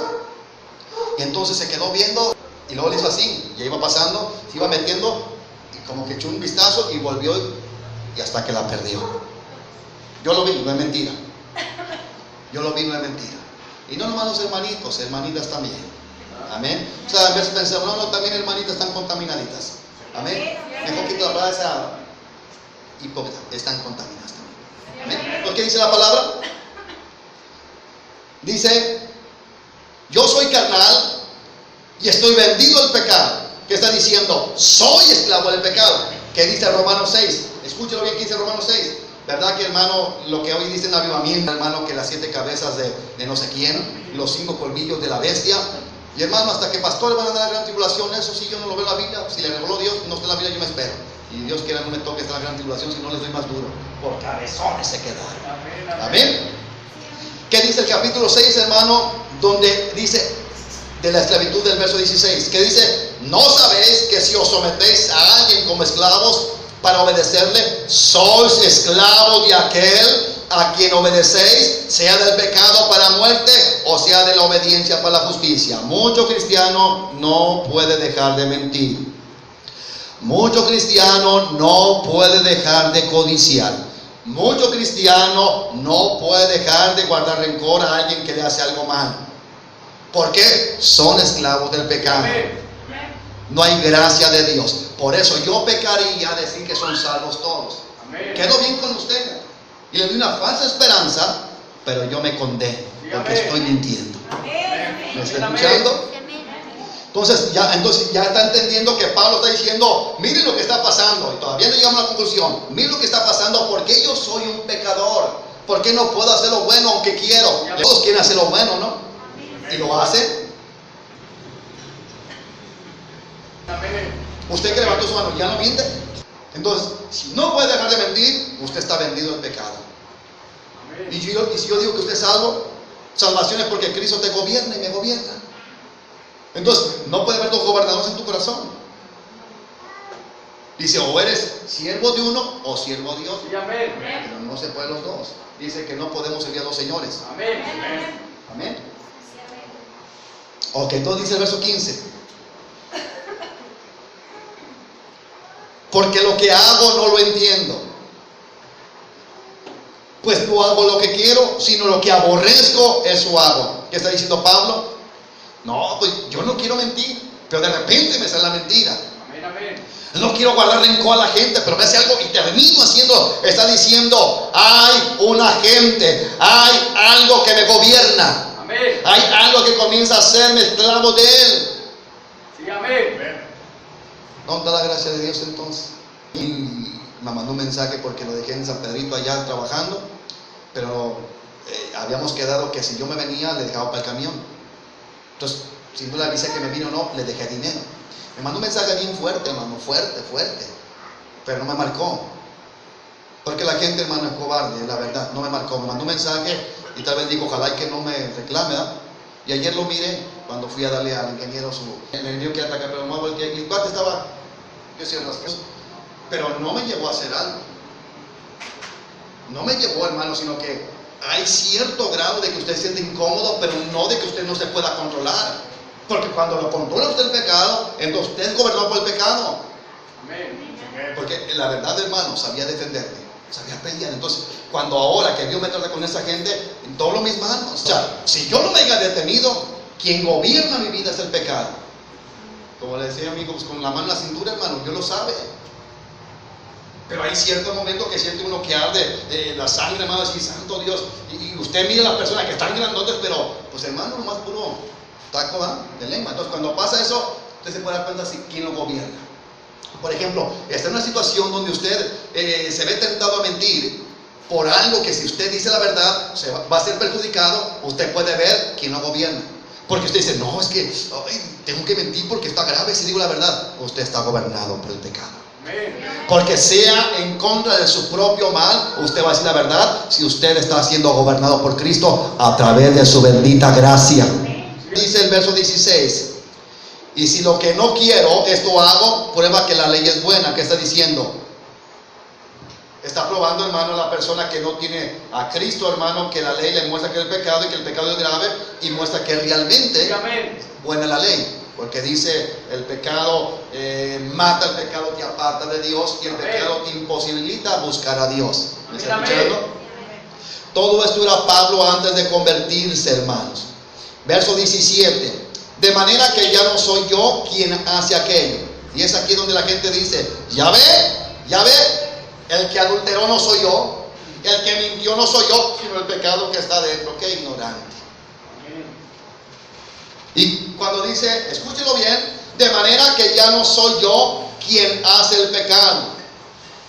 Y entonces se quedó viendo, y luego le hizo así, ya iba pasando, se iba metiendo, y como que echó un vistazo y volvió, y hasta que la perdió. Yo lo vi, no es mentira. Yo lo vi, no es mentira. Y no nomás los hermanitos, hermanitas también. Amén. O sea, a veces pensamos, no, también hermanitas están contaminaditas. Amén. Mejor que toda esa hipócrita, están contaminadas también. Amén. ¿Por qué dice la palabra? Dice, yo soy carnal y estoy vendido al pecado. ¿Qué está diciendo? Soy esclavo del pecado. ¿Qué dice Romanos 6? Escúchelo bien, ¿qué dice Romanos 6? ¿Verdad que, hermano, lo que hoy dice en avivamiento, hermano, que las 7 cabezas de no sé quién, los 5 colmillos de la bestia? Y hermano, hasta que pastores van a dar la gran tribulación, eso sí yo no lo veo en la Biblia. Si le reveló Dios, no está en la Biblia, yo me espero. Y Dios quiera no me toque esta gran tribulación, si no les doy más duro. Por cabezones se quedaron. Amén. ¿Qué dice el capítulo 6, hermano? Donde dice de la esclavitud del verso 16. Que dice, ¿no sabéis que si os sometéis a alguien como esclavos para obedecerle, sois esclavos de aquel a quien obedecéis, sea del pecado para muerte o sea de la obediencia para la justicia? Mucho cristiano no puede dejar de mentir. Mucho cristiano no puede dejar de codiciar. Mucho cristiano no puede dejar de guardar rencor a alguien que le hace algo mal. ¿Por qué? Son esclavos del pecado. No hay gracia de Dios. Por eso yo pecaría a decir que son salvos todos. Quedo bien con usted y le doy una falsa esperanza, pero yo me condeno porque estoy mintiendo. ¿Me está escuchando? Entonces ya está entendiendo que Pablo está diciendo, miren lo que está pasando, y todavía no llegamos a la conclusión. Miren lo que está pasando, porque yo soy un pecador. ¿Por qué no puedo hacer lo bueno aunque quiero? Todos quieren hacer lo bueno, ¿no? Y lo hacen. Usted que levantó su mano, ¿ya no miente? Entonces, si no puede dejar de mentir, usted está vendido al pecado. Y si yo digo que usted es salvo, salvación es porque Cristo te gobierna y me gobierna. Entonces, no puede haber dos gobernadores en tu corazón. Dice, o eres siervo de uno o siervo de Dios. Pero no se puede los dos. Dice que no podemos servir a dos señores. Amén. Ok, entonces dice el verso 15. Porque lo que hago no lo entiendo. Pues lo hago lo que quiero, sino lo que aborrezco, eso hago. ¿Qué está diciendo Pablo? No, pues yo no quiero mentir, pero de repente me sale la mentira. Amén, amén. No quiero guardar rencor a la gente, pero me hace algo y termino haciendo. Está diciendo, hay una gente, hay algo que me gobierna. Amén. Hay algo que comienza a hacerme esclavo de él. Sí, amén. ¿Dónde está la gracia de Dios entonces? Y me mandó un mensaje porque lo dejé en San Pedrito allá trabajando, pero habíamos quedado que si yo me venía le dejaba para el camión. Entonces, si no le avisé que me vino o no, le dejé dinero. Me mandó un mensaje bien fuerte, hermano, fuerte, pero no me marcó. Porque la gente, hermano, es cobarde, la verdad, no me marcó. Me mandó un mensaje y tal vez digo, ojalá que no me reclame, ¿verdad? Y ayer lo miré cuando fui a darle al ingeniero el ingeniero que ataca, pero no volteé, y el cuate estaba, yo hacía las cosas, pero no me llevó a hacer algo. No me llevó, hermano, sino que hay cierto grado de que usted se siente incómodo, pero no de que usted no se pueda controlar. Porque cuando lo controla usted el pecado, entonces usted es gobernado por el pecado. Amén. Porque la verdad, hermano, sabía defenderme, sabía pelear. Entonces, cuando ahora que Dios me trata con esa gente, doblo mis manos. O sea, si yo no me haya detenido, quien gobierna mi vida es el pecado. Como le decía, amigos, con la mano en la cintura, hermano, Dios lo sabe. Pero hay ciertos momentos que siente uno que arde la sangre, hermano, así, santo Dios. Y usted mira a las personas que están grandotes, pero, pues hermano, nomás puro taco, ¿verdad?, de lengua. Entonces, cuando pasa eso, usted se puede dar cuenta si quién lo gobierna. Por ejemplo, está en una situación donde usted se ve tentado a mentir por algo que si usted dice la verdad, va a ser perjudicado. Usted puede ver quién lo gobierna. Porque usted dice, no, es que tengo que mentir porque está grave si digo la verdad. Usted está gobernado por el pecado. Porque sea en contra de su propio mal, usted va a decir la verdad si usted está siendo gobernado por Cristo a través de su bendita gracia. Dice el verso 16, y si lo que no quiero, esto hago, prueba que la ley es buena. ¿Qué está diciendo? Está probando, hermano, a la persona que no tiene a Cristo, hermano, que la ley le muestra que es el pecado y que el pecado es grave, y muestra que realmente buena la ley. Porque dice, el pecado mata el pecado, te aparta de Dios, y el pecado te imposibilita buscar a Dios. ¿Me está escuchando? Todo esto era Pablo antes de convertirse, hermanos. Verso 17, de manera que ya no soy yo quien hace aquello. Y es aquí donde la gente dice, ya ve, el que adulteró no soy yo, el que mintió no soy yo, sino el pecado que está dentro. Qué ignorante. Y cuando dice, escúchelo bien, de manera que ya no soy yo quien hace el pecado,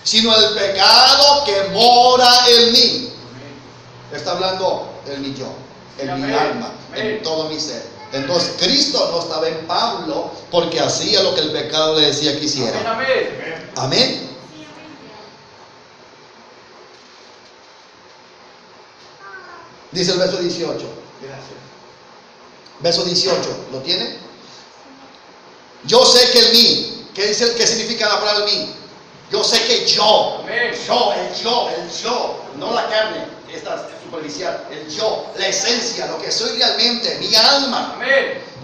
sino el pecado que mora en mí. Está hablando en mi yo, en mi alma, en todo mi ser. Entonces Cristo no estaba en Pablo porque hacía lo que el pecado le decía que hiciera. Amén. Dice el verso 18. Gracias. Verso 18, ¿lo tiene? Yo sé que el mí, ¿qué significa la palabra el mí? Yo sé que yo, el yo, no la carne, esta superficial, el yo, la esencia, lo que soy realmente, mi alma.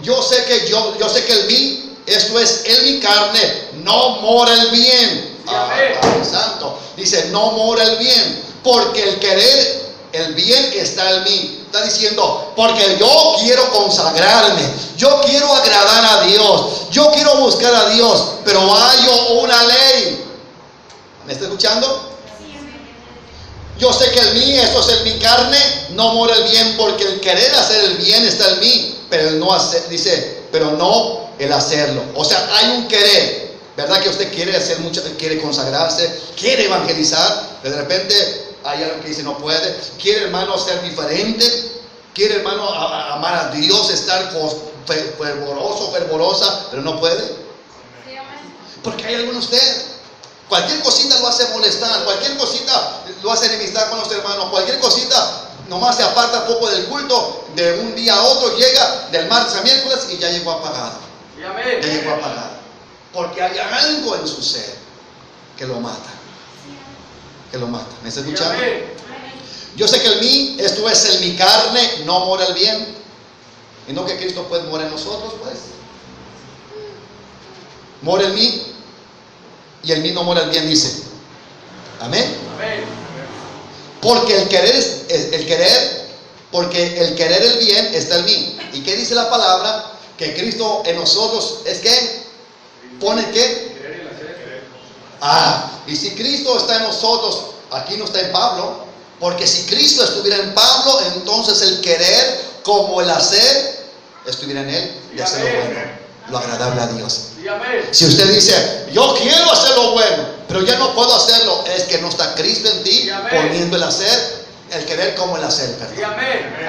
Yo sé que yo sé que el mí, esto es en mi carne, no mora el bien. Padre Santo, dice, no mora el bien, porque el querer el bien está en mí. Está diciendo, porque yo quiero consagrarme, yo quiero agradar a Dios, yo quiero buscar a Dios, pero hay una ley. ¿Me está escuchando? Yo sé que en mí, esto es en mi carne, no mora el bien, porque el querer hacer el bien está en mí, pero el no hacer, dice, pero no el hacerlo. O sea, hay un querer, ¿verdad? Que usted quiere hacer mucho, quiere consagrarse, quiere evangelizar, pero de repente hay algo que dice no puede. Quiere, hermano, ser diferente, quiere, hermano, amar a Dios, estar fervorosa, pero no puede. Porque hay algunos de ustedes, cualquier cosita lo hace molestar, cualquier cosita lo hace enemistar con los hermanos, cualquier cosita nomás se aparta poco del culto, de un día a otro llega, del martes a miércoles y ya llegó apagado. Ya llegó apagado. Porque hay algo en su ser que lo mata. Que lo mata. ¿Me está escuchando? Yo sé que en mí, esto es en mi carne, no mora el bien. Y no que Cristo pues mora en nosotros, pues. Mora en mí y en mí no mora el bien, dice. Amén. Porque porque el querer el bien está en mí. ¿Y qué dice la palabra? Que Cristo en nosotros es que pone que y si Cristo está en nosotros, aquí no está en Pablo, porque si Cristo estuviera en Pablo, entonces el querer como el hacer estuviera en él y hacer lo bueno, lo agradable a Dios. Si usted dice, yo quiero hacer lo bueno, pero ya no puedo hacerlo, es que no está Cristo en ti poniendo el hacer, el querer como el hacer, perdón.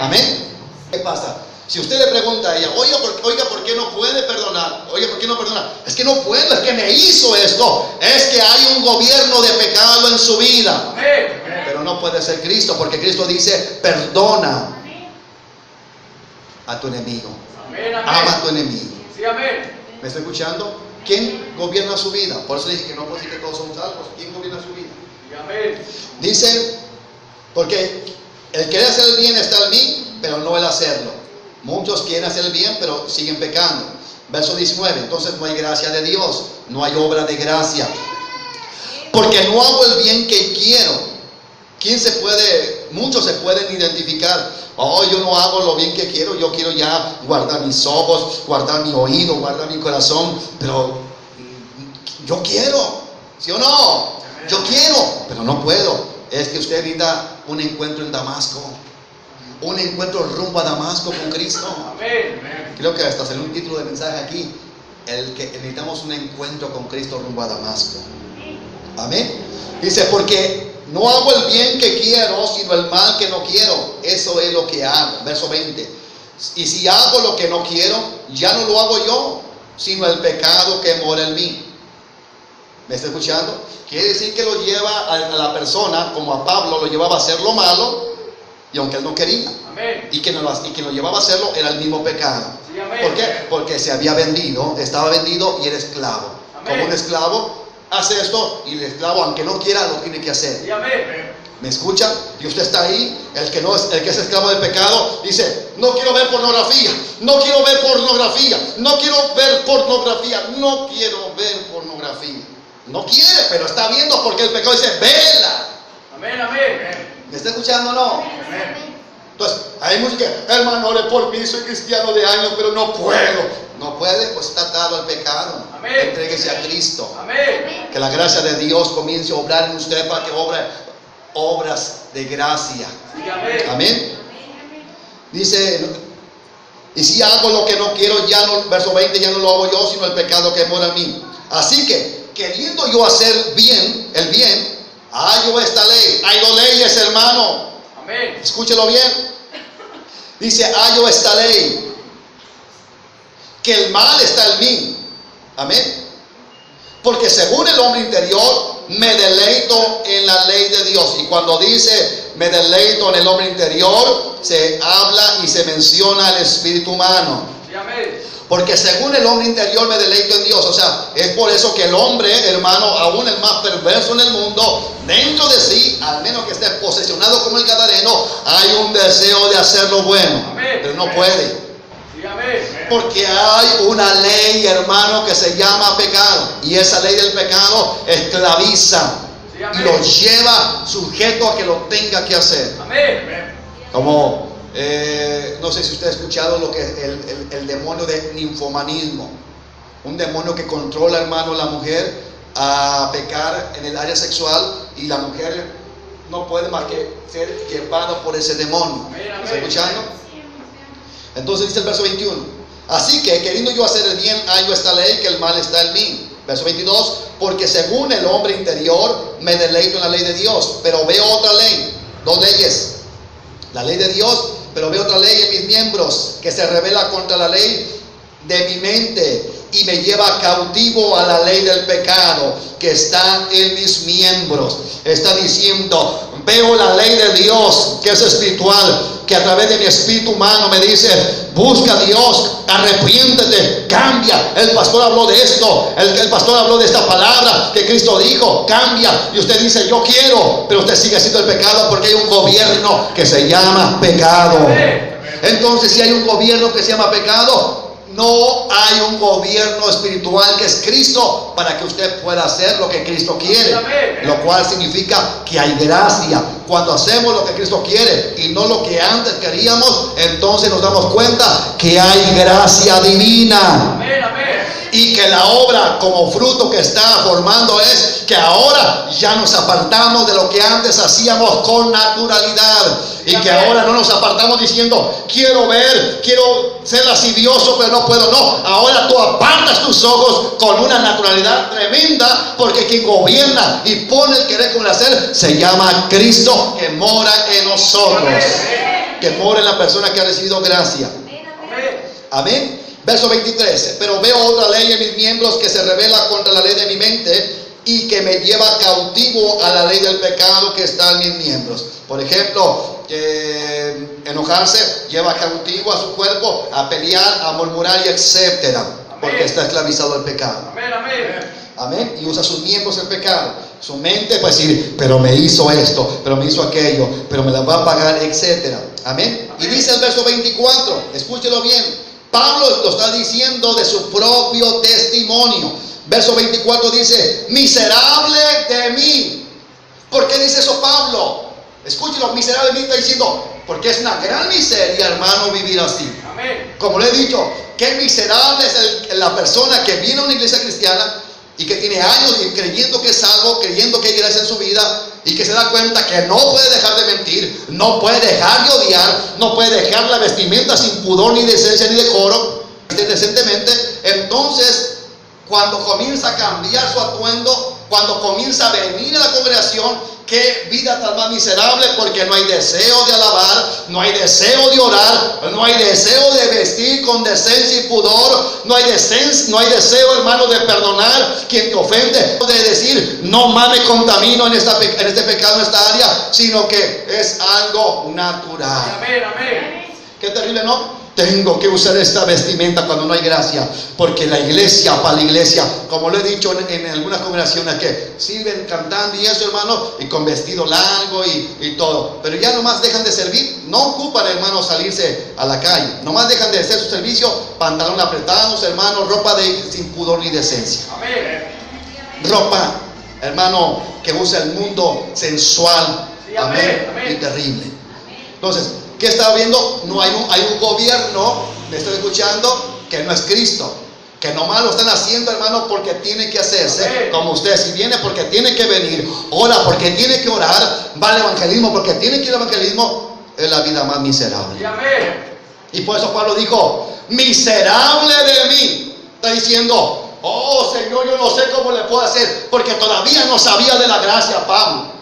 Amén. ¿Qué pasa? Si usted le pregunta a ella, oiga, ¿por qué no puede perdonar? Oiga, ¿por qué no perdona? Es que no puedo, es que me hizo esto. Es que hay un gobierno de pecado en su vida. Pero no puede ser Cristo, porque Cristo dice, perdona a tu enemigo. Ama a tu enemigo. ¿Me está escuchando? ¿Quién gobierna su vida? Por eso dije que no puedo decir que todos somos salvos. ¿Quién gobierna su vida? Dice, porque el querer hacer el bien está en mí, pero no el hacerlo. Muchos quieren hacer el bien, pero siguen pecando. Verso 19, entonces no hay gracia de Dios, no hay obra de gracia. Porque no hago el bien que quiero. Muchos se pueden identificar. Oh, yo no hago lo bien que quiero, yo quiero ya guardar mis ojos, guardar mi oído, guardar mi corazón, pero yo quiero, ¿sí o no? Yo quiero, pero no puedo. Es que usted necesita un encuentro en Damasco. Un encuentro rumbo a Damasco con Cristo. Creo que hasta salió un título de mensaje aquí, el que necesitamos un encuentro con Cristo rumbo a Damasco. Amén. Dice, porque no hago el bien que quiero, sino el mal que no quiero. Eso es lo que hago. Verso 20. Y si hago lo que no quiero, ya no lo hago yo, sino el pecado que mora en mí. ¿Me está escuchando? Quiere decir que lo lleva a la persona, como a Pablo, lo llevaba a hacer lo malo. Y aunque él no quería, y quien lo llevaba a hacerlo era el mismo pecado. ¿Por qué? Porque se había vendido, estaba vendido y era esclavo. Como un esclavo hace esto, y el esclavo, aunque no quiera, lo tiene que hacer. ¿Me escuchan? Y usted está ahí, el que es esclavo del pecado, dice, no quiero ver pornografía, no quiero ver pornografía, no quiero ver pornografía, no quiero ver pornografía. No quiere, pero está viendo, porque el pecado dice, vela. ¿Me está escuchando o no? Entonces, hay muchos que, hermano, ore por mí, soy cristiano de años, pero no puedo. No puede, pues está atado al pecado. Entréguese a Cristo. Que la gracia de Dios comience a obrar en usted para que obre obras de gracia. Amén. Dice, y si hago lo que no quiero, verso 20, ya no lo hago yo, sino el pecado que mora en mí. Así que, queriendo yo hacer el bien, hallo esta ley. Hay dos leyes, hermano. Amén. Escúchelo bien. Dice, hallo esta ley, que el mal está en mí. Amén. Porque según el hombre interior, me deleito en la ley de Dios. Y cuando dice me deleito en el hombre interior, se habla y se menciona el espíritu humano. Sí, amén. Porque según el hombre interior me deleito en Dios. O sea, es por eso que el hombre, hermano, aún el más perverso en el mundo, dentro de sí, al menos que esté posesionado como el gadareno, hay un deseo de hacer lo bueno. Amén. Pero no puede. Sí, amén. Porque hay una ley, hermano, que se llama pecado. Y esa ley del pecado esclaviza. Sí, amén. Y lo lleva sujeto a que lo tenga que hacer. Amén. Como... no sé si usted ha escuchado lo que es el demonio de ninfomanismo. Un demonio que controla, hermano, a la mujer a pecar en el área sexual, y la mujer no puede más que ser llevada por ese demonio. ¿Está escuchando? Entonces dice el verso 21: así que queriendo yo hacer el bien, hallo esta ley, que el mal está en mí. Verso 22: porque según el hombre interior me deleito en la ley de Dios, pero veo otra ley, dos leyes, la ley de Dios, pero veo otra ley en mis miembros, que se revela contra la ley de mi mente y me lleva cautivo a la ley del pecado que está en mis miembros. Está diciendo, veo la ley de Dios, que es espiritual, que a través de mi espíritu humano me dice, busca a Dios, arrepiéntete, cambia. El pastor habló de esto, el pastor habló de esta palabra que Cristo dijo, cambia. Y usted dice, yo quiero, pero usted sigue haciendo el pecado porque hay un gobierno que se llama pecado. Entonces, si hay un gobierno que se llama pecado, no hay un gobierno espiritual que es Cristo para que usted pueda hacer lo que Cristo quiere, lo cual significa que hay gracia. Cuando hacemos lo que Cristo quiere y no lo que antes queríamos, entonces nos damos cuenta que hay gracia divina. Amén, amén. Y que la obra como fruto que está formando es que ahora ya nos apartamos de lo que antes hacíamos con naturalidad. Y que ahora no nos apartamos diciendo, quiero ver, quiero ser lascivioso, pero no puedo. No, ahora tú apartas tus ojos con una naturalidad tremenda, porque quien gobierna y pone el querer con el hacer se llama Cristo, que mora en nosotros, que mora en la persona que ha recibido gracia. Amén. Verso 23, pero veo otra ley en mis miembros que se revela contra la ley de mi mente y que me lleva cautivo a la ley del pecado que está en mis miembros. Por ejemplo, enojarse lleva cautivo a su cuerpo a pelear, a murmurar y etcétera, porque está esclavizado al pecado. Amén, amén. Amén. Y usa sus miembros el pecado. Su mente puede decir, pero me hizo esto, pero me hizo aquello, pero me la va a pagar, etcétera. Amén. Y dice el verso 24, escúchelo bien. Pablo lo está diciendo de su propio testimonio. Verso 24 dice, miserable de mí. ¿Por qué dice eso Pablo? Escúchelo, miserable de mí está diciendo, porque es una gran miseria, hermano, vivir así. Amén. Como le he dicho, qué miserable es la persona que viene a una iglesia cristiana y que tiene años creyendo que es salvo, creyendo que hay gracia en su vida, y que se da cuenta que no puede dejar de mentir, no puede dejar de odiar, no puede dejar la vestimenta sin pudor, ni decencia, ni decoro, decentemente. Entonces, cuando comienza a cambiar su atuendo, cuando comienza a venir a la congregación, qué vida tan más miserable, porque no hay deseo de alabar, no hay deseo de orar, no hay deseo de vestir con decencia y pudor, no hay deseo, hermano, de perdonar quien te ofende, de decir, no más me contamino en este pecado, en esta área, sino que es algo natural. Amén, amén. Qué terrible, ¿no? Tengo que usar esta vestimenta cuando no hay gracia, porque la iglesia, para la iglesia, como lo he dicho en algunas congregaciones que sirven cantando y eso, hermano, y con vestido largo y todo, pero ya nomás dejan de servir, no ocupan, hermano, salirse a la calle, nomás dejan de hacer su servicio, pantalón apretados, hermano, ropa sin pudor ni decencia. Amén. Ropa, hermano, que usa el mundo sensual, Sí, amén, amén. y terrible. Entonces, ¿qué está viendo? No hay un gobierno, me estoy escuchando, que no es Cristo, que nomás lo están haciendo, hermano, porque tiene que hacerse. Amén. Como usted, si viene porque tiene que venir, ora porque tiene que orar, va al evangelismo porque tiene que ir al evangelismo, es la vida más miserable. Sí, amén. Y por eso Pablo dijo, miserable de mí. Está diciendo, oh Señor, yo no sé cómo le puedo hacer, porque todavía no sabía de la gracia, Pablo.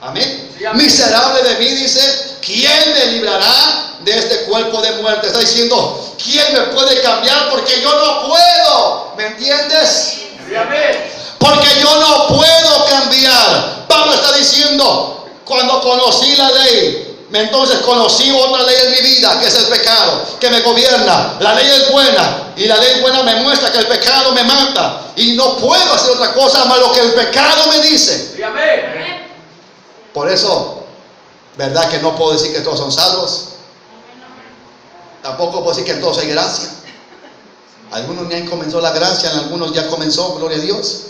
Amén. Sí, amén. Miserable de mí, dice, ¿quién me librará de este cuerpo de muerte? Está diciendo, ¿quién me puede cambiar? Porque yo no puedo. ¿Me entiendes? Sí, amén. Porque yo no puedo cambiar. Pablo está diciendo, cuando conocí la ley, entonces conocí otra ley en mi vida, que es el pecado, que me gobierna. La ley es buena, y la ley buena me muestra que el pecado me mata, y no puedo hacer otra cosa más lo que el pecado me dice. Sí, amén. Por eso, ¿verdad que no puedo decir que todos son salvos? Tampoco puedo decir que en todos hay gracia. Algunos ni han comenzado la gracia, en algunos ya comenzó, gloria a Dios.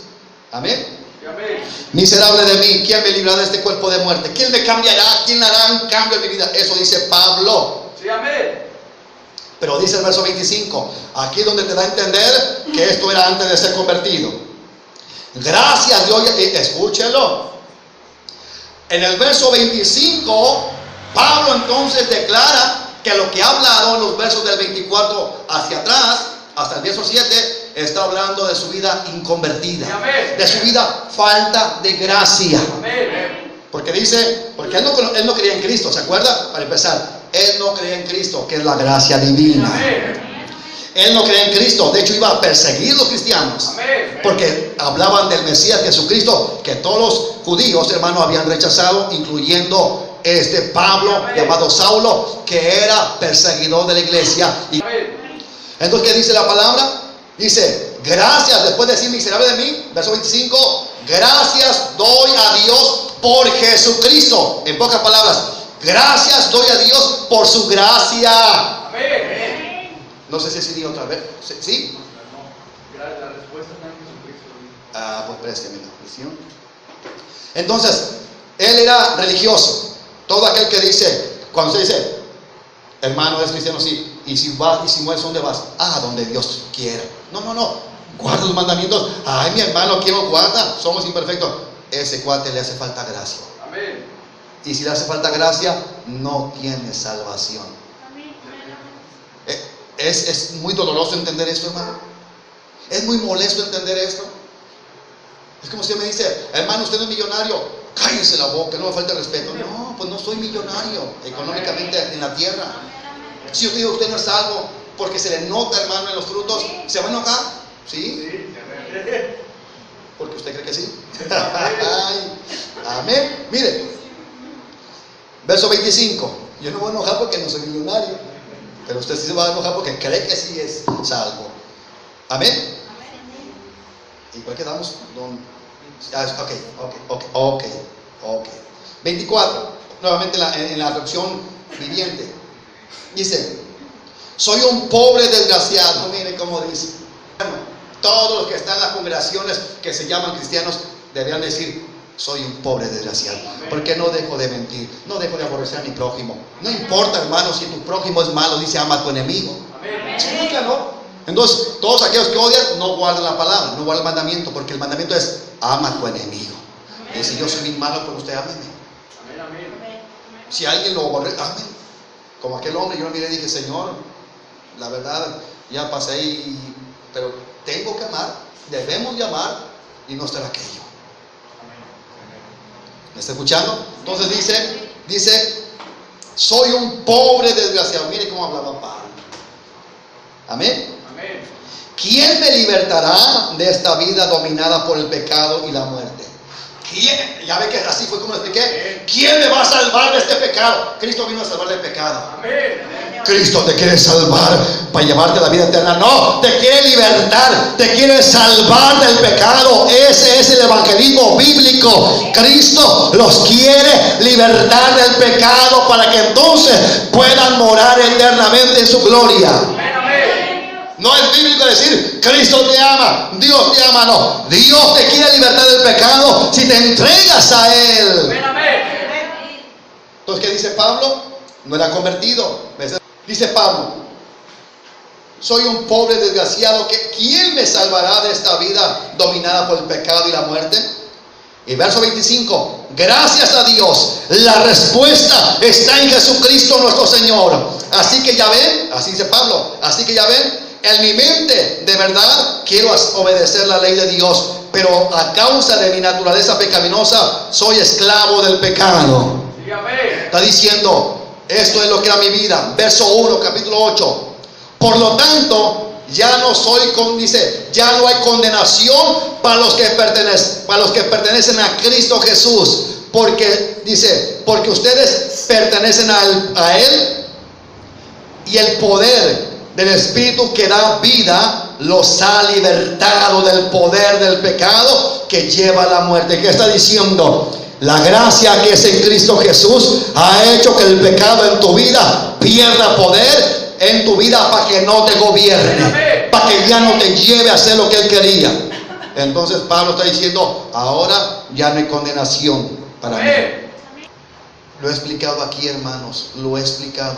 Amén. Sí, amén. Miserable de mí, ¿quién me librará de este cuerpo de muerte? ¿Quién me cambiará? ¿Quién hará un cambio en mi vida? Eso dice Pablo. Sí, amén. Pero dice el verso 25, aquí donde te da a entender que esto era antes de ser convertido. Gracias Dios, escúchelo. En el verso 25, Pablo entonces declara que lo que ha hablado en los versos del 24 hacia atrás, hasta el verso 7, está hablando de su vida inconvertida, Sí, amén. de su vida falta de gracia. Amén. Porque dice, porque él no creía en Cristo, ¿se acuerda? Para empezar, él no creía en Cristo, que es la gracia divina. Amén. Él no creía en Cristo, de hecho iba a perseguir a los cristianos, Amén. porque hablaban del Mesías Jesucristo, que todos los judíos, hermanos, habían rechazado, incluyendo Pablo, Amén. llamado Saulo, que era perseguidor de la iglesia. Y Amén. entonces, ¿qué dice la palabra? Dice, gracias, después de decir miserable de mí, verso 25, gracias doy a Dios por Jesucristo. En pocas palabras, gracias doy a Dios por su gracia. Amén. No sé si así otra vez. ¿Sí? La respuesta está en Jesucristo. Pues préstame la visión. Entonces, él era religioso. Todo aquel que dice, cuando se dice, hermano, es cristiano, sí. Y si vas y si mueres, ¿dónde vas? Donde Dios quiera. No. Guarda los mandamientos. Ay, mi hermano, ¿quién los guarda? Somos imperfectos. Ese cuate le hace falta gracia. Amén. Y si le hace falta gracia, no tiene salvación. Es muy doloroso entender esto, hermano. Es muy molesto entender esto. Es como si me dice, hermano, usted no es millonario. Cállese la boca, no me falta respeto. No, pues no soy millonario económicamente en la tierra. Si yo te digo, usted no es salvo, porque se le nota, hermano, en los frutos, ¿se va a enojar? ¿Sí? Porque usted cree que sí. Ay, amén. Mire, verso 25. Yo no voy a enojar porque no soy millonario, pero usted sí se va a enojar porque cree que sí es salvo. Amén. ¿Y cuál quedamos? Ok. 24. Nuevamente en la traducción viviente. Dice, soy un pobre desgraciado. Mire cómo dice. Bueno, todos los que están en las congregaciones que se llaman cristianos deberían decir, soy un pobre desgraciado. Porque no dejo de mentir, no dejo de aborrecer a mi prójimo. No importa, hermano, si tu prójimo es malo, dice, ama a tu enemigo. Sí, claro. Entonces, todos aquellos que odian, no guardan la palabra, no guardan el mandamiento, porque el mandamiento es, ama a tu enemigo. Y si yo soy bien malo, pues usted ámeme. Si alguien lo aborrece, amén. Como aquel hombre, yo lo miré y dije, Señor, la verdad, ya pasé ahí, pero tengo que amar, debemos de amar y no estar aquello. ¿Me está escuchando? Entonces dice, soy un pobre desgraciado. Mire cómo hablaba Pablo. Amén. ¿Quién me libertará de esta vida dominada por el pecado y la muerte? ¿Quién? Ya ve que así fue como expliqué. ¿Quién me va a salvar de este pecado? Cristo vino a salvar del pecado. Cristo te quiere salvar para llevarte a la vida eterna. No, te quiere libertar, te quiere salvar del pecado. Ese es el evangelismo bíblico. Cristo los quiere libertar del pecado para que entonces puedan morar eternamente en su gloria. No es bíblico decir, Cristo te ama, Dios te ama, no. Dios te quiere libertar del pecado si te entregas a Él. Entonces, ¿qué dice Pablo? No era convertido. Dice Pablo, soy un pobre desgraciado, ¿quién me salvará de esta vida dominada por el pecado y la muerte? Y verso 25, gracias a Dios, la respuesta está en Jesucristo nuestro Señor. Así que ya ven, así dice Pablo, así que ya ven, en mi mente, de verdad, quiero obedecer la ley de Dios, pero a causa de mi naturaleza pecaminosa, soy esclavo del pecado. Está diciendo, esto es lo que era mi vida. Verso 1, capítulo 8. Por lo tanto, ya no ya no hay condenación para los que pertenecen a Cristo Jesús. Porque ustedes pertenecen a Él, y el poder del Espíritu que da vida los ha libertado del poder del pecado que lleva a la muerte. ¿Qué está diciendo? La gracia que es en Cristo Jesús ha hecho que el pecado en tu vida pierda poder en tu vida para que no te gobierne, para que ya no te lleve a hacer lo que Él quería. Entonces Pablo está diciendo, ahora ya no hay condenación para mí. Lo he explicado aquí, hermanos, lo he explicado.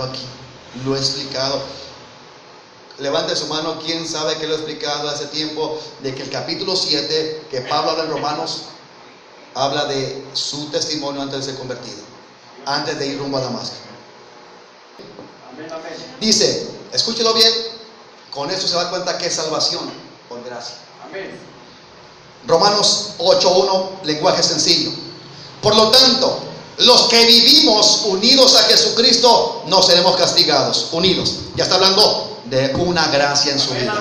Levante su mano, ¿quién sabe que lo he explicado hace tiempo? De que el capítulo 7, que Pablo habla en Romanos, habla de su testimonio antes de ser convertido, antes de ir rumbo a Damasco. Dice, escúchelo bien, con esto se da cuenta que es salvación por gracia. Romanos 8:1, lenguaje sencillo. Por lo tanto, los que vivimos unidos a Jesucristo no seremos castigados. Unidos, ya está hablando de una gracia en su vida.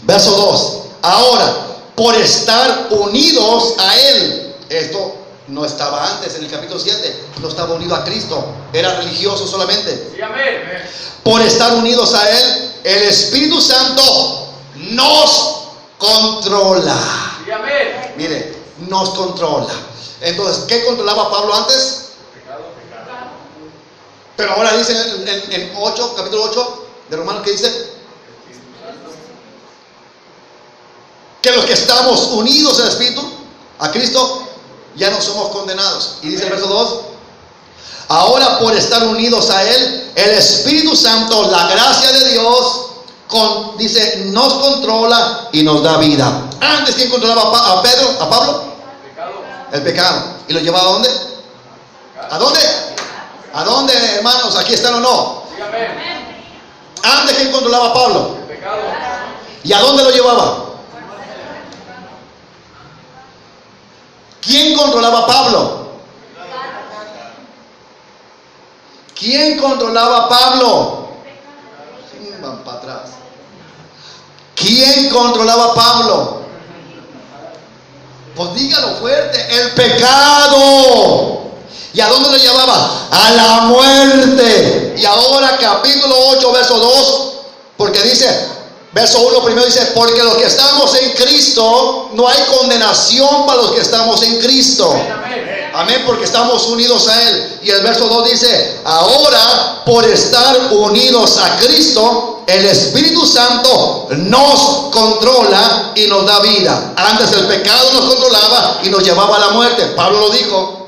Verso 2. Ahora, por estar unidos a Él, esto no estaba antes en el capítulo 7, no estaba unido a Cristo, era religioso solamente. Por estar unidos a Él, el Espíritu Santo nos controla. Mire, nos controla. Entonces, ¿qué controlaba Pablo antes? Pero ahora dice en capítulo 8 de Romanos, que dice, que los que estamos unidos al Espíritu, a Cristo, ya no somos condenados. Y dice el verso 2, ahora por estar unidos a Él, el Espíritu Santo, la gracia de Dios, dice, nos controla y nos da vida. Antes, ¿quién controlaba a Pablo? El pecado. ¿Y lo llevaba a dónde? ¿A dónde? ¿A dónde, hermanos? ¿Aquí están o no? Antes, ¿quién controlaba a Pablo? El pecado. ¿Y a dónde lo llevaba? ¿Quién controlaba a Pablo? ¿Quién controlaba a Pablo? Van para atrás. ¿Quién controlaba a Pablo? Pues dígalo fuerte, el pecado. ¿Y a dónde lo llevaba? A la muerte. Y ahora capítulo 8, verso 2, porque dice, verso 1 primero dice, porque los que estamos en Cristo, no hay condenación para los que estamos en Cristo. Amén, porque estamos unidos a Él. Y el verso 2 dice, ahora por estar unidos a Cristo, el Espíritu Santo nos controla y nos da vida. Antes el pecado nos controlaba y nos llevaba a la muerte. Pablo lo dijo.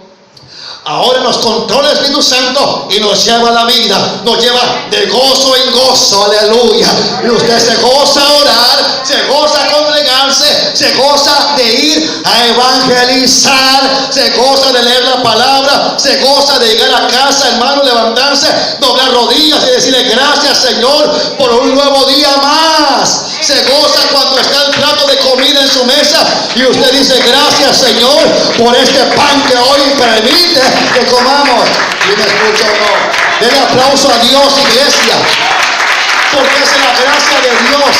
Ahora nos controla el Espíritu Santo y nos lleva a la vida. Nos lleva de gozo en gozo. Aleluya. Y usted se goza a orar, se goza a congregarse, se goza de ir a evangelizar, se goza de leer la palabra, se goza de llegar a casa, hermano, levantarse, doblar rodillas y decirle gracias, Señor, por un nuevo día más. Se goza cuando está el plato de comida en su mesa y usted dice gracias, Señor, por este pan que hoy permite que comamos. ¿Y me escucha o no? Denle aplauso a Dios, iglesia, porque es la gracia de Dios.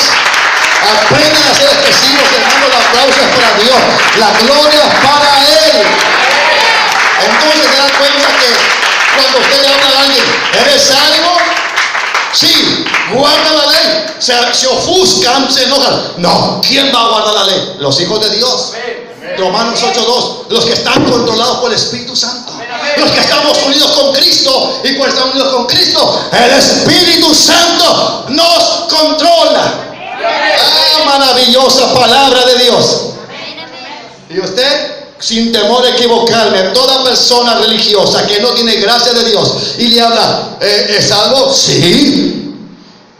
Aprendan a ser expresivos, hermano. El aplauso es para Dios, la gloria es para Él. Entonces se dan cuenta que cuando usted le habla a alguien, ¿eres salvo? Sí. ¿Guarda la ley? Se ofuscan, se enojan. No, ¿quién va a guardar la ley? Los hijos de Dios. Romanos 8:2, los que están controlados por el Espíritu Santo, los que estamos unidos con Cristo. Y por estar unidos con Cristo, el Espíritu Santo nos controla. Ah, maravillosa palabra de Dios. Y usted, sin temor a equivocarme, toda persona religiosa que no tiene gracia de Dios y le habla, ¿es salvo? Sí.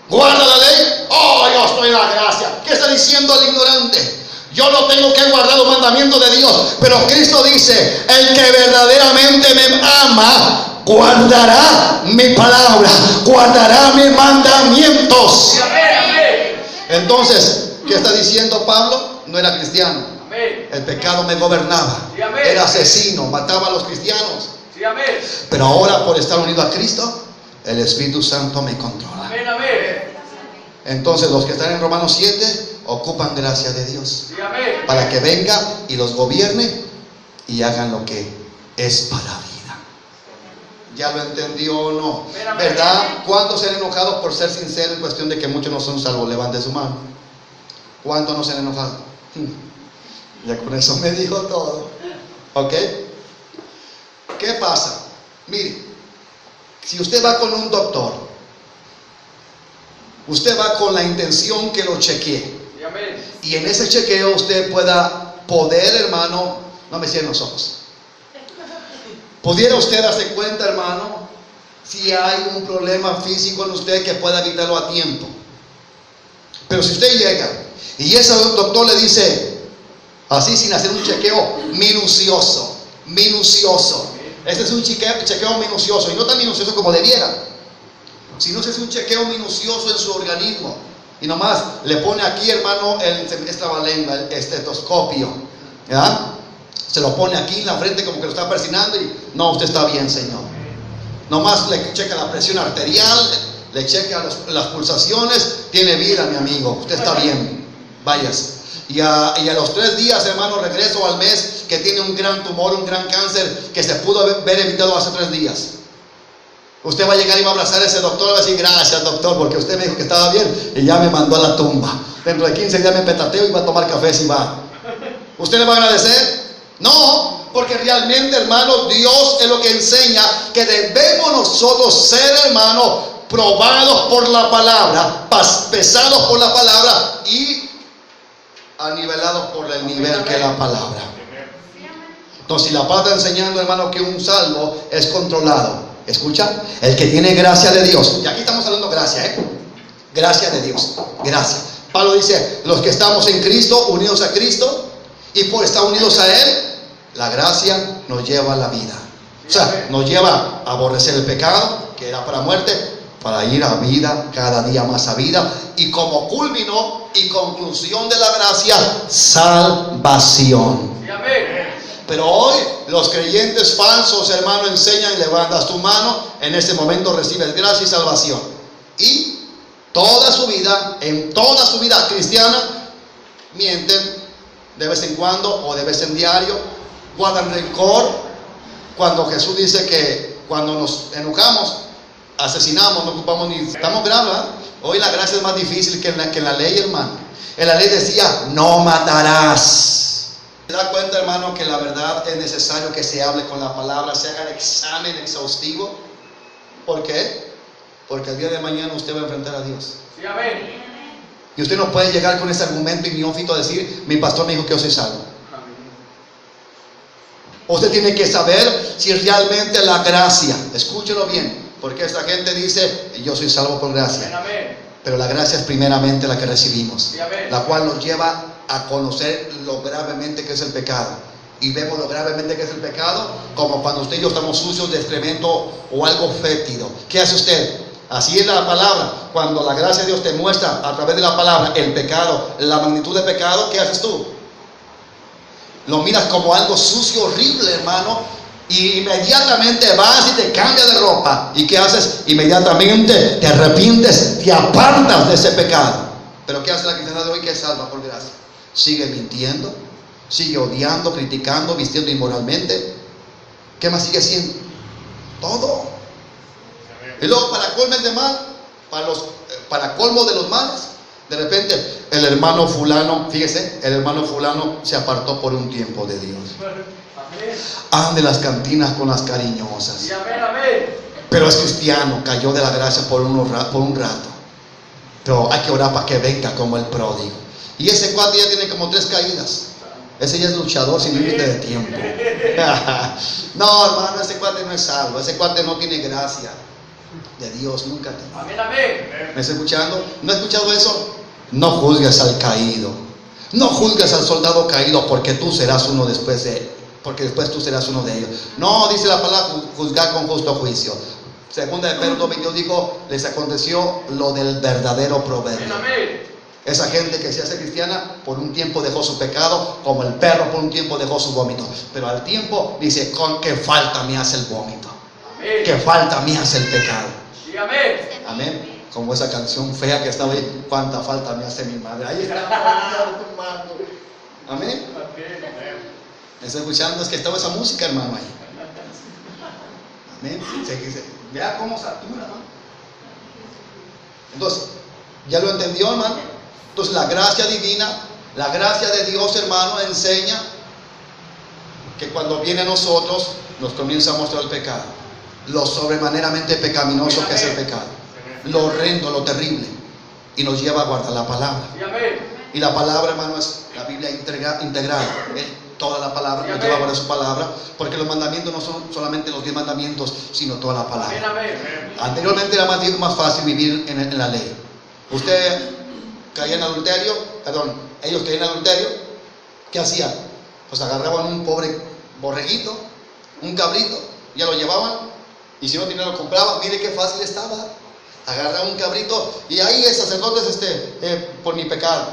¿Guarda la ley? Oh, yo estoy en la gracia. ¿Qué está diciendo el ignorante? Yo no tengo que guardar los mandamientos de Dios, pero Cristo dice, el que verdaderamente me ama, guardará mi palabra, guardará mis mandamientos. Entonces, ¿qué está diciendo Pablo? No era cristiano. El pecado me gobernaba. Era asesino, mataba a los cristianos. Pero ahora, por estar unido a Cristo, el Espíritu Santo me controla. Entonces, los que están en Romanos 7 ocupan gracia de Dios para que venga y los gobierne y hagan lo que es para vida. ¿Ya lo entendió o no? ¿Verdad? ¿Cuántos se han enojado por ser sinceros en cuestión de que muchos no son salvos? Levante su mano. ¿Cuántos no se han enojado? Ya con eso me dijo todo. ¿Ok? ¿Qué pasa? Mire, si usted va con un doctor, usted va con la intención que lo chequee. Y en ese chequeo usted poder, hermano, no me cierren los ojos. ¿Pudiera usted darse cuenta, hermano, si hay un problema físico en usted que pueda evitarlo a tiempo? Pero si usted llega y ese doctor le dice, así sin hacer un chequeo minucioso, este es un chequeo minucioso, y no tan minucioso como debiera, sino que es un chequeo minucioso en su organismo, y nomás le pone aquí, hermano, el estetoscopio, ¿ya? Se lo pone aquí en la frente como que lo está persinando y no, usted está bien, Señor. Nomás le checa la presión arterial, le checa las pulsaciones, tiene vida, mi amigo, usted está bien, váyase. Y a los 3 días, hermano, regreso al mes que tiene un gran tumor, un gran cáncer que se pudo haber evitado hace 3 días. Usted va a llegar y va a abrazar a ese doctor y va a decir, gracias, doctor, porque usted me dijo que estaba bien y ya me mandó a la tumba. Dentro de 15 días me petateo y va a tomar café si va. ¿Usted le va a agradecer? No, porque realmente, hermano, Dios es lo que enseña que debemos nosotros ser, hermano, probados por la palabra, pesados por la palabra y anivelado por el nivel que es la palabra. Entonces, si la palabra está enseñando, hermano, que un salvo es controlado. ¿Escucha? El que tiene gracia de Dios. Y aquí estamos hablando de gracia, gracia de Dios. Gracia. Pablo dice, los que estamos en Cristo, unidos a Cristo, y por estar unidos a Él, la gracia nos lleva a la vida. O sea, nos lleva a aborrecer el pecado, que era para muerte, para ir a vida, cada día más a vida. Y como culmino y conclusión de la gracia, salvación. Pero hoy los creyentes falsos, hermano, enseñan, levantas tu mano, en este momento recibes gracia y salvación. Y toda su vida, en toda su vida cristiana, mienten de vez en cuando o de vez en diario, guardan rencor. Cuando Jesús dice que cuando nos enojamos, asesinamos, no ocupamos ni... Estamos graves, ¿verdad? Hoy la gracia es más difícil que en la ley, hermano. En la ley decía, no matarás. ¿Se da cuenta, hermano, que la verdad es necesario que se hable con la palabra, se haga el examen exhaustivo? ¿Por qué? Porque el día de mañana usted va a enfrentar a Dios. Sí, amén. Y usted no puede llegar con ese argumento igneófito a decir, mi pastor me dijo que yo soy salvo. Usted tiene que saber si realmente la gracia, escúchelo bien, porque esta gente dice, yo soy salvo por gracia. Amén. Pero la gracia es primeramente la que recibimos, Sí, amén. la cual nos lleva a conocer lo gravemente que es el pecado. Y vemos lo gravemente que es el pecado, como cuando usted y yo estamos sucios de excremento o algo fétido. ¿Qué hace usted? Así es la palabra. Cuando la gracia de Dios te muestra a través de la palabra el pecado, la magnitud del pecado, ¿qué haces tú? Lo miras como algo sucio, horrible, hermano, y inmediatamente vas y te cambias de ropa. ¿Y qué haces? Inmediatamente te arrepientes, te apartas de ese pecado. Pero ¿qué hace la cristiana de hoy que es salva por gracia? Sigue mintiendo, sigue odiando, criticando, vistiendo inmoralmente. ¿Qué más sigue haciendo? Todo. Y luego, para colmo de mal, para colmo de los males, de repente el hermano fulano, fíjese, el hermano fulano se apartó por un tiempo de Dios. Ande las cantinas con las cariñosas. Sí, amén, amén. Pero es cristiano, cayó de la gracia por un rato. Pero hay que orar para que venga como el pródigo. Y ese cuate ya tiene como 3 caídas. Ese ya es luchador sin límite de tiempo. No, hermano, ese cuate no es salvo. Ese cuate no tiene gracia de Dios, nunca tiene. Amén, amén. ¿Me está escuchando? ¿No ha escuchado eso? No juzgues al caído. No juzgues al soldado caído, porque tú serás uno después de él. Porque después tú serás uno de ellos. No, dice la palabra, juzgar con justo juicio. Segunda de Pedro 2:22 dijo, les aconteció lo del verdadero proverbio. Amén. Esa gente que se hace cristiana, por un tiempo dejó su pecado, como el perro por un tiempo dejó su vómito. Pero al tiempo dice, con qué falta me hace el vómito. Amén. Qué falta me hace el pecado. Sí, amén. Amén. Como esa canción fea que estaba ahí, cuánta falta me hace mi madre. Ahí está. Amén. ¿Me está escuchando? Es que estaba esa música, hermano, ahí. Amén. Vea cómo satura, ¿no? Entonces, ¿ya lo entendió, hermano? Entonces, la gracia divina, la gracia de Dios, hermano, enseña que cuando viene a nosotros, nos comienza a mostrar el pecado. Lo sobremaneramente pecaminoso que es el pecado. Lo horrendo, lo terrible. Y nos lleva a guardar la palabra. Sí, amén. Y la palabra, hermano, es la Biblia integral. Toda la palabra, nos lleva a guardar su palabra. Porque los mandamientos no son solamente los 10 mandamientos, sino toda la palabra. Amén, amén. Anteriormente era más fácil vivir en la ley. Usted caía en adulterio, ellos caían en adulterio, ¿qué hacían? Pues agarraban un pobre borreguito, un cabrito, ya lo llevaban, y si no tenía lo compraban. Mire qué fácil estaba. Agarraban un cabrito, y ahí el sacerdotes, por mi pecado,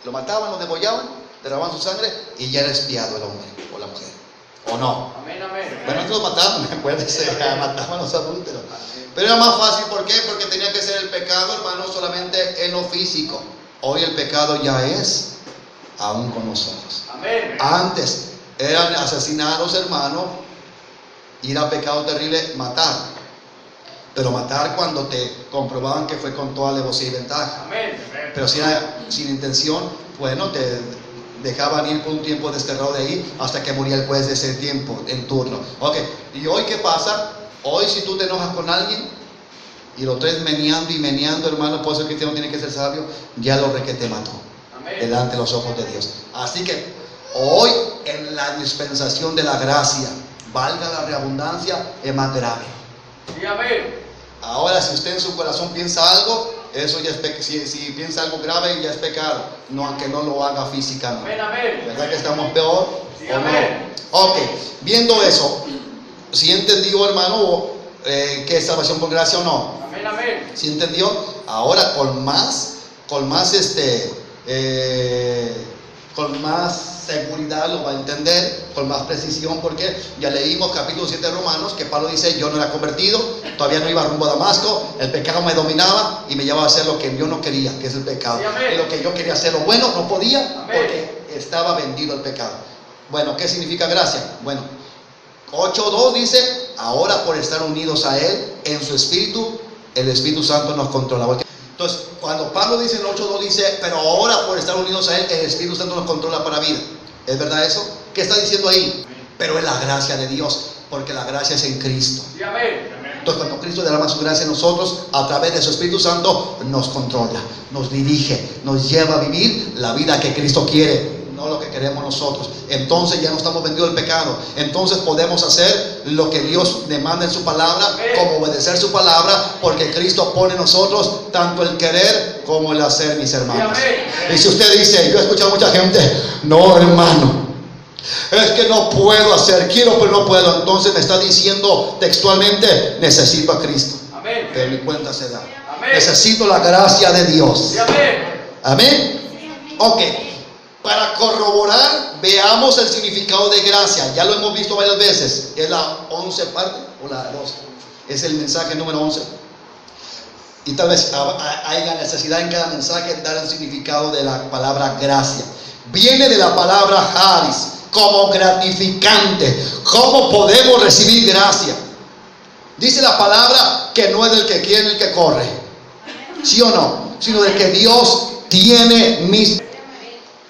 lo mataban, lo degollaban, derramaban su sangre, y ya era expiado el hombre o la mujer. ¿O no? Amén, amén. Bueno, antes los mataban, acuérdense, mataban a los adúlteros. Pero era más fácil, ¿por qué? Porque tenía que ser el pecado, hermano, solamente en lo físico. Hoy el pecado ya es aún con nosotros. Amén. Antes eran asesinados, hermano, y era pecado terrible matar. Pero matar cuando te comprobaban que fue con toda alevosía y ventaja. Amén. Pero si era sin intención, bueno, te dejaban ir por un tiempo desterrado de ahí hasta que moría el juez de ese tiempo en turno. Ok, ¿y hoy qué pasa? Hoy si tú te enojas con alguien y lo traes meneando y meneando, hermano, por eso el cristiano tiene que ser sabio, ya lo requete mató. Amén. delante de los ojos de Dios. Así que hoy en la dispensación de la gracia, valga la redundancia, es más grave. Sí, amén. Ahora, si usted en su corazón piensa algo, eso ya es si piensa algo grave, ya es pecado, no, aunque no lo haga físicamente. Amén, amén. ¿Verdad que estamos peor? Sí, ¿O no? amén. Ok, viendo eso, si entendió, hermano, que es salvación por gracia o no. Amén, amén. ¿Sí entendió? Ahora con más seguridad lo va a entender, con más precisión, porque ya leímos capítulo 7 de Romanos, que Pablo dice: yo no era convertido, todavía no iba rumbo a Damasco, el pecado me dominaba y me llevaba a hacer lo que yo no quería, que es el pecado. Sí, amén. Y lo que yo quería hacer, lo bueno, no podía, Amén. porque estaba vendido al pecado. Bueno, ¿qué significa gracia? Bueno, 8:2 dice: ahora por estar unidos a Él en su Espíritu, el Espíritu Santo nos controla. Entonces, cuando Pablo dice en 8:2, dice: pero ahora por estar unidos a Él, el Espíritu Santo nos controla para vida. ¿Es verdad eso? ¿Qué está diciendo ahí? Pero es la gracia de Dios, porque la gracia es en Cristo. Sí, amén. Entonces, cuando Cristo derrama su gracia en nosotros, a través de su Espíritu Santo, nos controla, nos dirige, nos lleva a vivir la vida que Cristo quiere, no lo que queremos nosotros. Entonces ya no estamos vendidos al pecado. Entonces podemos hacer lo que Dios demanda en su palabra, como obedecer su palabra, porque Cristo pone en nosotros tanto el querer como el hacer, mis hermanos. Y si usted dice: yo he escuchado a mucha gente: no, hermano, es que no puedo hacer, quiero pero no puedo. Entonces me está diciendo textualmente: necesito a Cristo. Amén. Pero ni cuenta se da. Amén. Necesito la gracia de Dios. Sí, amén. Amén. Ok. Para corroborar, veamos el significado de gracia. Ya lo hemos visto varias veces. Es la 11 parte o la 12. Es el mensaje número 11. Y tal vez haya necesidad en cada mensaje de dar el significado de la palabra gracia. Viene de la palabra charis, como gratificante. ¿Cómo podemos recibir gracia? Dice la palabra que no es del que quiere el que corre, ¿sí o no? Sino del que Dios tiene misericordia.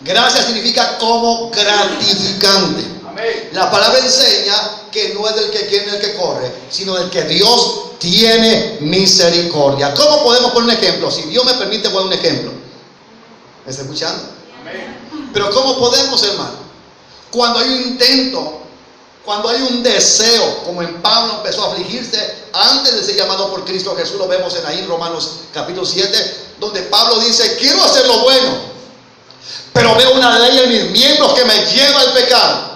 Gracia significa como gratificante. Amén. La palabra enseña que no es del que quiere el que corre, sino del que Dios tiene misericordia. ¿Cómo podemos poner un ejemplo? Si Dios me permite, voy a un ejemplo. ¿Me está escuchando? Amén. Pero ¿cómo podemos, hermano? Cuando hay un intento, cuando hay un deseo, como en Pablo empezó a afligirse antes de ser llamado por Cristo Jesús, lo vemos en ahí Romanos capítulo 7, donde Pablo dice: quiero hacer lo bueno, pero veo una ley en mis miembros que me lleva al pecado.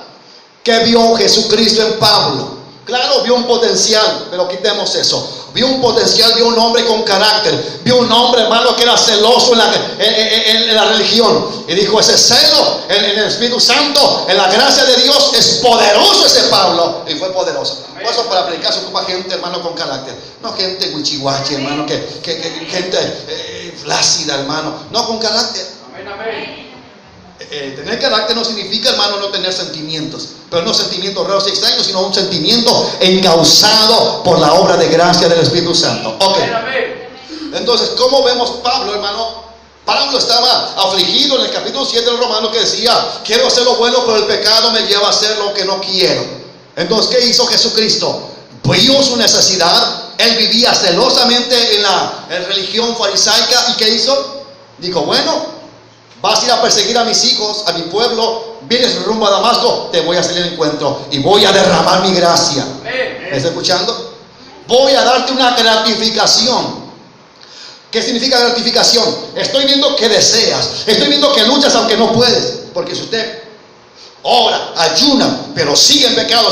¿Qué vio Jesucristo en Pablo? Claro, vio un potencial, pero quitemos eso. Vio un potencial, vio un hombre con carácter, vio un hombre, hermano, que era celoso en la religión. Y dijo: ese celo en el Espíritu Santo, en la gracia de Dios, es poderoso ese Pablo. Y fue poderoso. Por eso, para predicar se ocupa gente, hermano, con carácter. No gente huichihuachi, hermano, gente flácida, hermano. No, con carácter. Amén, amén. Tener carácter no significa, hermano, no tener sentimientos, pero no sentimientos raros y extraños, sino un sentimiento encauzado por la obra de gracia del Espíritu Santo. Ok. Amén, amén. Entonces, ¿cómo vemos Pablo, hermano? Pablo estaba afligido en el capítulo 7 del Romano, que decía: quiero hacer lo bueno, pero el pecado me lleva a hacer lo que no quiero. Entonces, ¿qué hizo Jesucristo? Vio su necesidad. Él vivía celosamente en la religión farisaica. ¿Y qué hizo? Dijo: bueno, vas a ir a perseguir a mis hijos, a mi pueblo, vienes rumbo a Damasco, te voy a salir al encuentro y voy a derramar mi gracia. ¿Me está escuchando? Voy a darte una gratificación. ¿Qué significa gratificación? Estoy viendo que deseas, estoy viendo que luchas aunque no puedes. Porque si usted ora, ayuna, pero sigue en pecado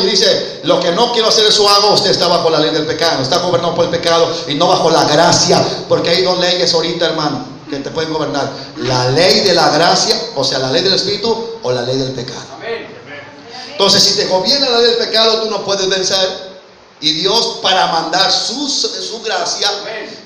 y dice: lo que no quiero hacer eso hago, usted está bajo la ley del pecado, está gobernado por el pecado y no bajo la gracia. Porque hay dos leyes ahorita, hermano, que te pueden gobernar: la ley de la gracia, o sea, la ley del Espíritu, o la ley del pecado. Amén. Entonces, si te gobierna la ley del pecado, tú no puedes vencer. Y Dios, para mandar su gracia,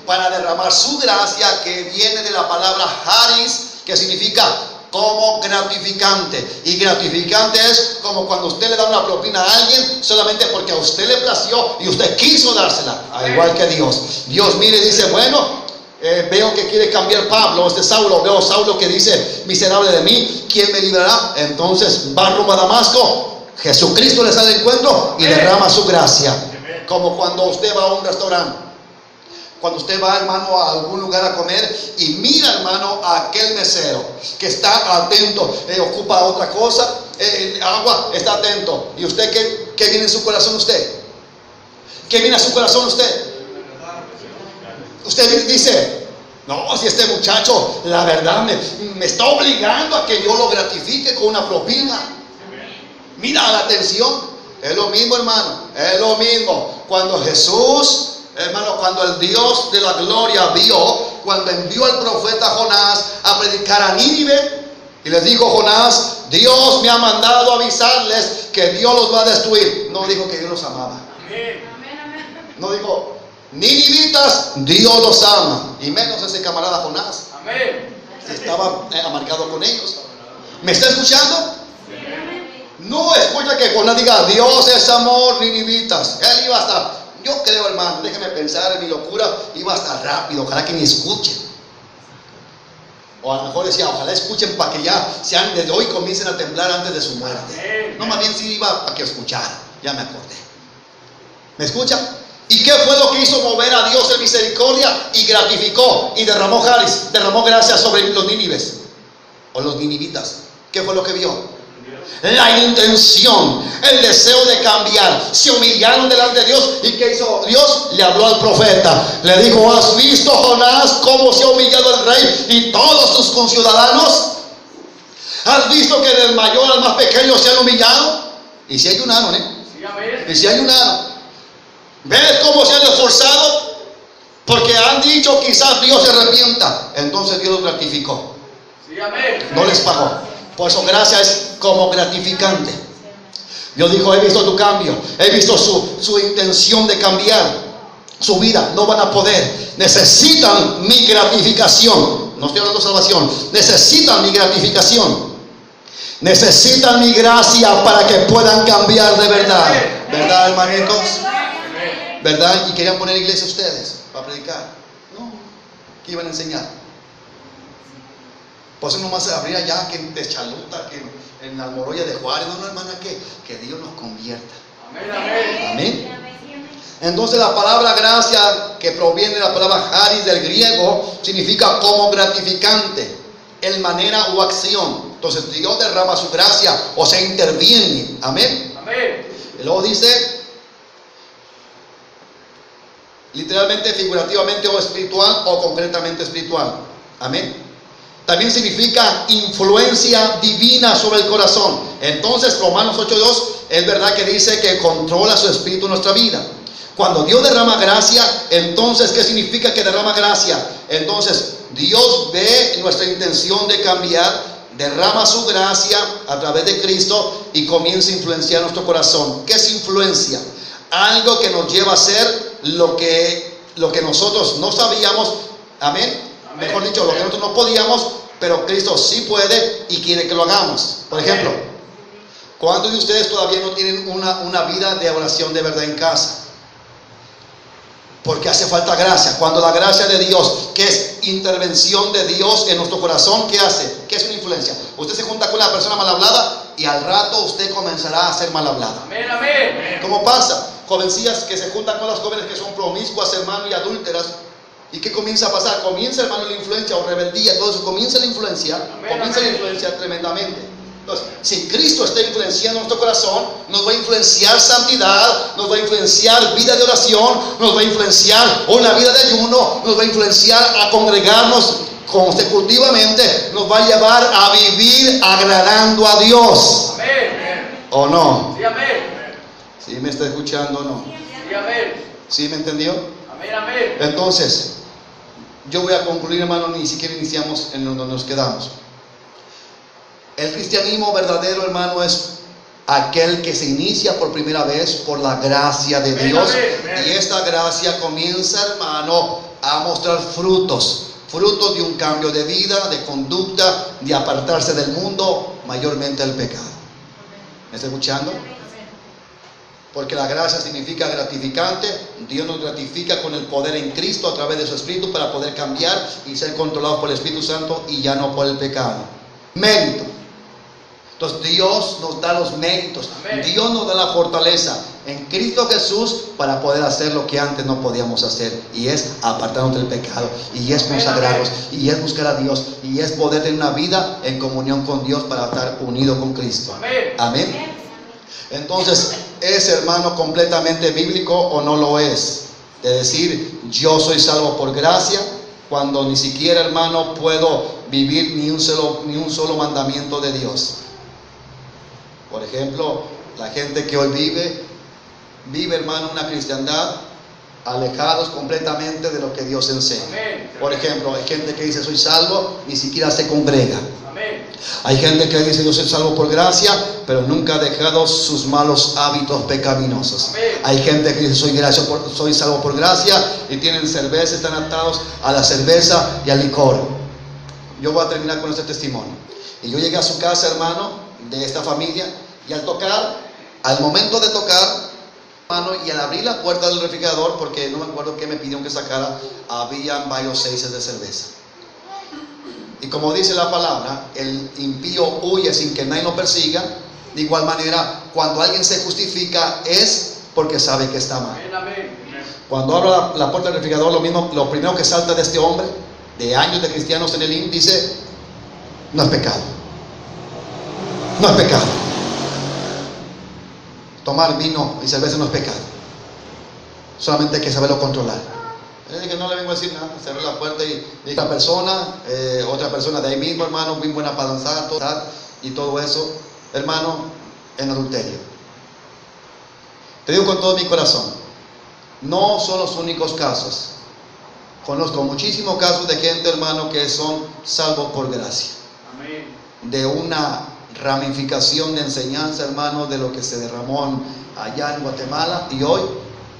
para derramar su gracia, que viene de la palabra charis, que significa como gratificante. Y gratificante es como cuando usted le da una propina a alguien solamente porque a usted le plació y usted quiso dársela, al igual que Dios. Dios mire y dice: bueno, veo que quiere cambiar Pablo, Saulo. Veo a Saulo que dice: miserable de mí, ¿quién me librará? Entonces va rumbo a Damasco. Jesucristo le sale al encuentro y derrama su gracia. Como cuando usted va a un restaurante, Cuando usted va, hermano, a algún lugar a comer y mira, hermano, a aquel mesero que está atento, ocupa otra cosa, agua, está atento. ¿Y usted qué viene en su corazón usted? ¿Qué viene a su corazón usted? Usted dice, no, si este muchacho, la verdad, me está obligando a que yo lo gratifique con una propina. Mira la atención. Es lo mismo, hermano, es lo mismo. Cuando Jesús, hermano, cuando el Dios de la gloria cuando envió al profeta Jonás a predicar a Nínive, y les dijo Jonás, Dios me ha mandado avisarles que Dios los va a destruir. No dijo que Dios los amaba. No dijo, ninivitas, Dios los ama. Y menos ese camarada Jonás. Si estaba amargado con ellos. ¿Me está escuchando? No escucha que Jonás diga, Dios es amor, ninivitas. Él iba hasta, yo creo, hermano, déjeme pensar en mi locura, iba hasta rápido, ojalá que ni escuchen. O a lo mejor decía, ojalá escuchen para que ya sean desde hoy comiencen a temblar antes de su muerte. No, más bien sí iba para que escucharan. Ya me acordé. ¿Me escucha? ¿Y qué fue lo que hizo mover a Dios en misericordia? Y gratificó y derramó gracia sobre los nínives o los ninivitas. ¿Qué fue lo que vio? La intención, el deseo de cambiar. Se humillaron delante de Dios. ¿Y qué hizo Dios? Le habló al profeta. Le dijo, ¿has visto, Jonás, cómo se ha humillado el rey y todos sus conciudadanos? ¿Has visto que del mayor al más pequeño se han humillado? Y si ayunaron, y si ayunaron. ¿Ves cómo se han esforzado? Porque han dicho, quizás Dios se arrepienta. Entonces Dios los gratificó. No les pagó. Por eso gracia es como gratificante. Dios dijo, he visto tu cambio, he visto su intención de cambiar su vida. No van a poder. Necesitan mi gratificación. No estoy hablando de salvación. Necesitan mi gratificación. Necesitan mi gracia para que puedan cambiar de verdad. ¿Verdad, hermanitos? ¿Verdad? ¿Y querían poner iglesia ustedes para predicar? No. ¿Qué iban a enseñar? Por eso nomás se abría allá que en Techaluta, que en Almoroya de Juárez. No, hermana, que Dios nos convierta. Amén. Entonces la palabra gracia, que proviene de la palabra charis del griego, significa como gratificante, en manera o acción. Entonces Dios derrama su gracia, o sea, interviene. Amén. Y luego dice, literalmente, figurativamente o espiritual o concretamente espiritual. Amén. También significa influencia divina sobre el corazón. Entonces Romanos 8:2 es verdad que dice que controla su espíritu en nuestra vida. Cuando Dios derrama gracia, entonces ¿qué significa que derrama gracia? Entonces Dios ve nuestra intención de cambiar, derrama su gracia a través de Cristo y comienza a influenciar nuestro corazón. ¿Qué es influencia? Algo que nos lleva a hacer lo que nosotros no sabíamos. Amén. Mejor dicho, lo que nosotros no podíamos, pero Cristo sí puede y quiere que lo hagamos. Por ejemplo, ¿cuántos de ustedes todavía no tienen una vida de oración de verdad en casa? Porque hace falta gracia. Cuando la gracia de Dios, que es intervención de Dios en nuestro corazón, ¿qué hace? ¿Qué es una influencia? Usted se junta con una persona mal hablada y al rato usted comenzará a ser mal hablada. ¿Cómo pasa? Jovencillas que se juntan con las jóvenes que son promiscuas, hermano, y adúlteras. ¿Y qué comienza a pasar? Comienza, hermano, la influencia o rebeldía, todo eso. Comienza la influencia tremendamente. Entonces, si Cristo está influenciando nuestro corazón, nos va a influenciar santidad, nos va a influenciar vida de oración, nos va a influenciar una vida de ayuno, nos va a influenciar a congregarnos consecutivamente, nos va a llevar a vivir agradando a Dios. ¿O no? Sí, amén. ¿Sí me está escuchando o no? Sí, amén. ¿Sí me entendió? Amén, amén. Entonces, yo voy a concluir, hermano, ni siquiera iniciamos en donde nos quedamos. El cristianismo verdadero, hermano, es aquel que se inicia por primera vez por la gracia de Dios. Y esta gracia comienza, hermano, a mostrar frutos de un cambio de vida, de conducta, de apartarse del mundo, mayormente del pecado. ¿Me está escuchando? Porque la gracia significa gratificante. Dios nos gratifica con el poder en Cristo a través de su Espíritu para poder cambiar y ser controlados por el Espíritu Santo y ya no por el pecado. Mérito. Entonces Dios nos da los méritos. Amén. Dios nos da la fortaleza. en Cristo Jesús para poder hacer lo que antes no podíamos hacer, y es apartarnos del pecado, y es consagrarnos, y es buscar a Dios, y es poder tener una vida en comunión con Dios para estar unido con Cristo. Amén. Entonces, ¿es, hermano, completamente bíblico o no lo es? De decir, yo soy salvo por gracia, cuando ni siquiera, hermano, puedo vivir ni un solo mandamiento de Dios. Por ejemplo, la gente que hoy vive, hermano, una cristiandad alejados completamente de lo que Dios enseña. Por ejemplo, hay gente que dice soy salvo, ni siquiera se congrega. Hay gente que dice yo soy salvo por gracia, pero nunca ha dejado sus malos hábitos pecaminosos. Hay gente que dice soy salvo por gracia, y tienen cerveza, están atados a la cerveza y al licor. Yo voy a terminar con este testimonio. Y yo llegué a su casa, hermano, de esta familia, y al momento de tocar, hermano, y al abrir la puerta del refrigerador, porque no me acuerdo qué me pidieron que sacara, habían varios seises de cerveza. Y como dice la palabra, el impío huye sin que nadie lo persiga. De igual manera, cuando alguien se justifica es porque sabe que está mal. Cuando abro la puerta del refrigerador, lo primero que salta de este hombre, de años de cristianos en el IN, dice, no es pecado. No es pecado. Tomar vino y cerveza no es pecado. Solamente hay que saberlo controlar. Que no le vengo a decir nada, cerré la puerta y otra persona de ahí mismo, hermano, bien buena para danzar y todo eso, hermano, en adulterio. Te digo con todo mi corazón, no son los únicos casos. Conozco muchísimos casos de gente, hermano, que son salvos por gracia. Amén. De una ramificación de enseñanza, hermano, de lo que se derramó allá en Guatemala y hoy,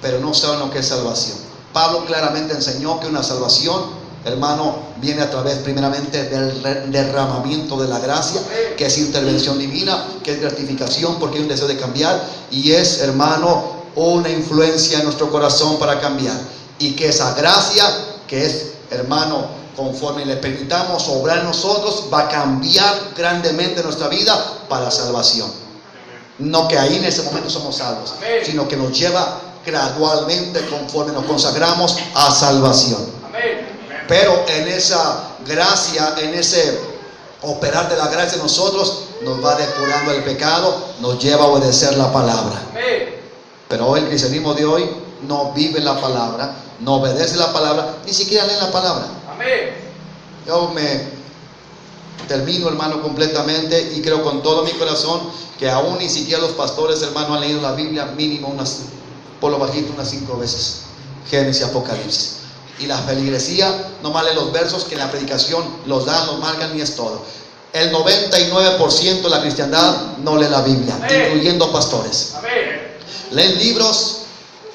pero no saben lo que es salvación. Pablo claramente enseñó que una salvación, hermano, viene a través primeramente del derramamiento de la gracia, que es intervención divina, que es gratificación porque hay un deseo de cambiar, y es, hermano, una influencia en nuestro corazón para cambiar, y que esa gracia, que es, hermano, conforme le permitamos obrar en nosotros, va a cambiar grandemente nuestra vida para salvación. No que ahí en ese momento somos salvos, sino que nos lleva gradualmente conforme nos consagramos a salvación. Pero en esa gracia, en ese operar de la gracia en nosotros, nos va depurando el pecado, nos lleva a obedecer la palabra. Pero hoy el cristianismo de hoy no vive la palabra, no obedece la palabra, ni siquiera lee la palabra. Yo me termino, hermano, completamente, y creo con todo mi corazón que aún ni siquiera los pastores, hermano, han leído la Biblia mínimo por lo bajito unas 5 veces, Génesis y Apocalipsis. Y la feligresía nomás lee los versos que en la predicación los dan, los marcan y es todo. El 99% de la cristiandad no lee la Biblia, incluyendo pastores. Leen libros,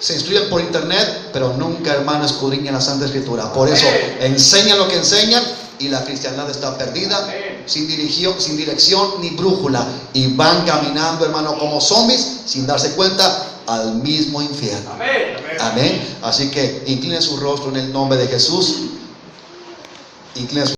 se instruyen por internet, pero nunca, hermano, escudriñan la Santa Escritura. Por eso enseñan lo que enseñan, y la cristiandad está perdida, sin dirección ni brújula, y van caminando, hermano, como zombies, sin darse cuenta, al mismo infierno. Amén. Así que incline su rostro en el nombre de Jesús. Incline su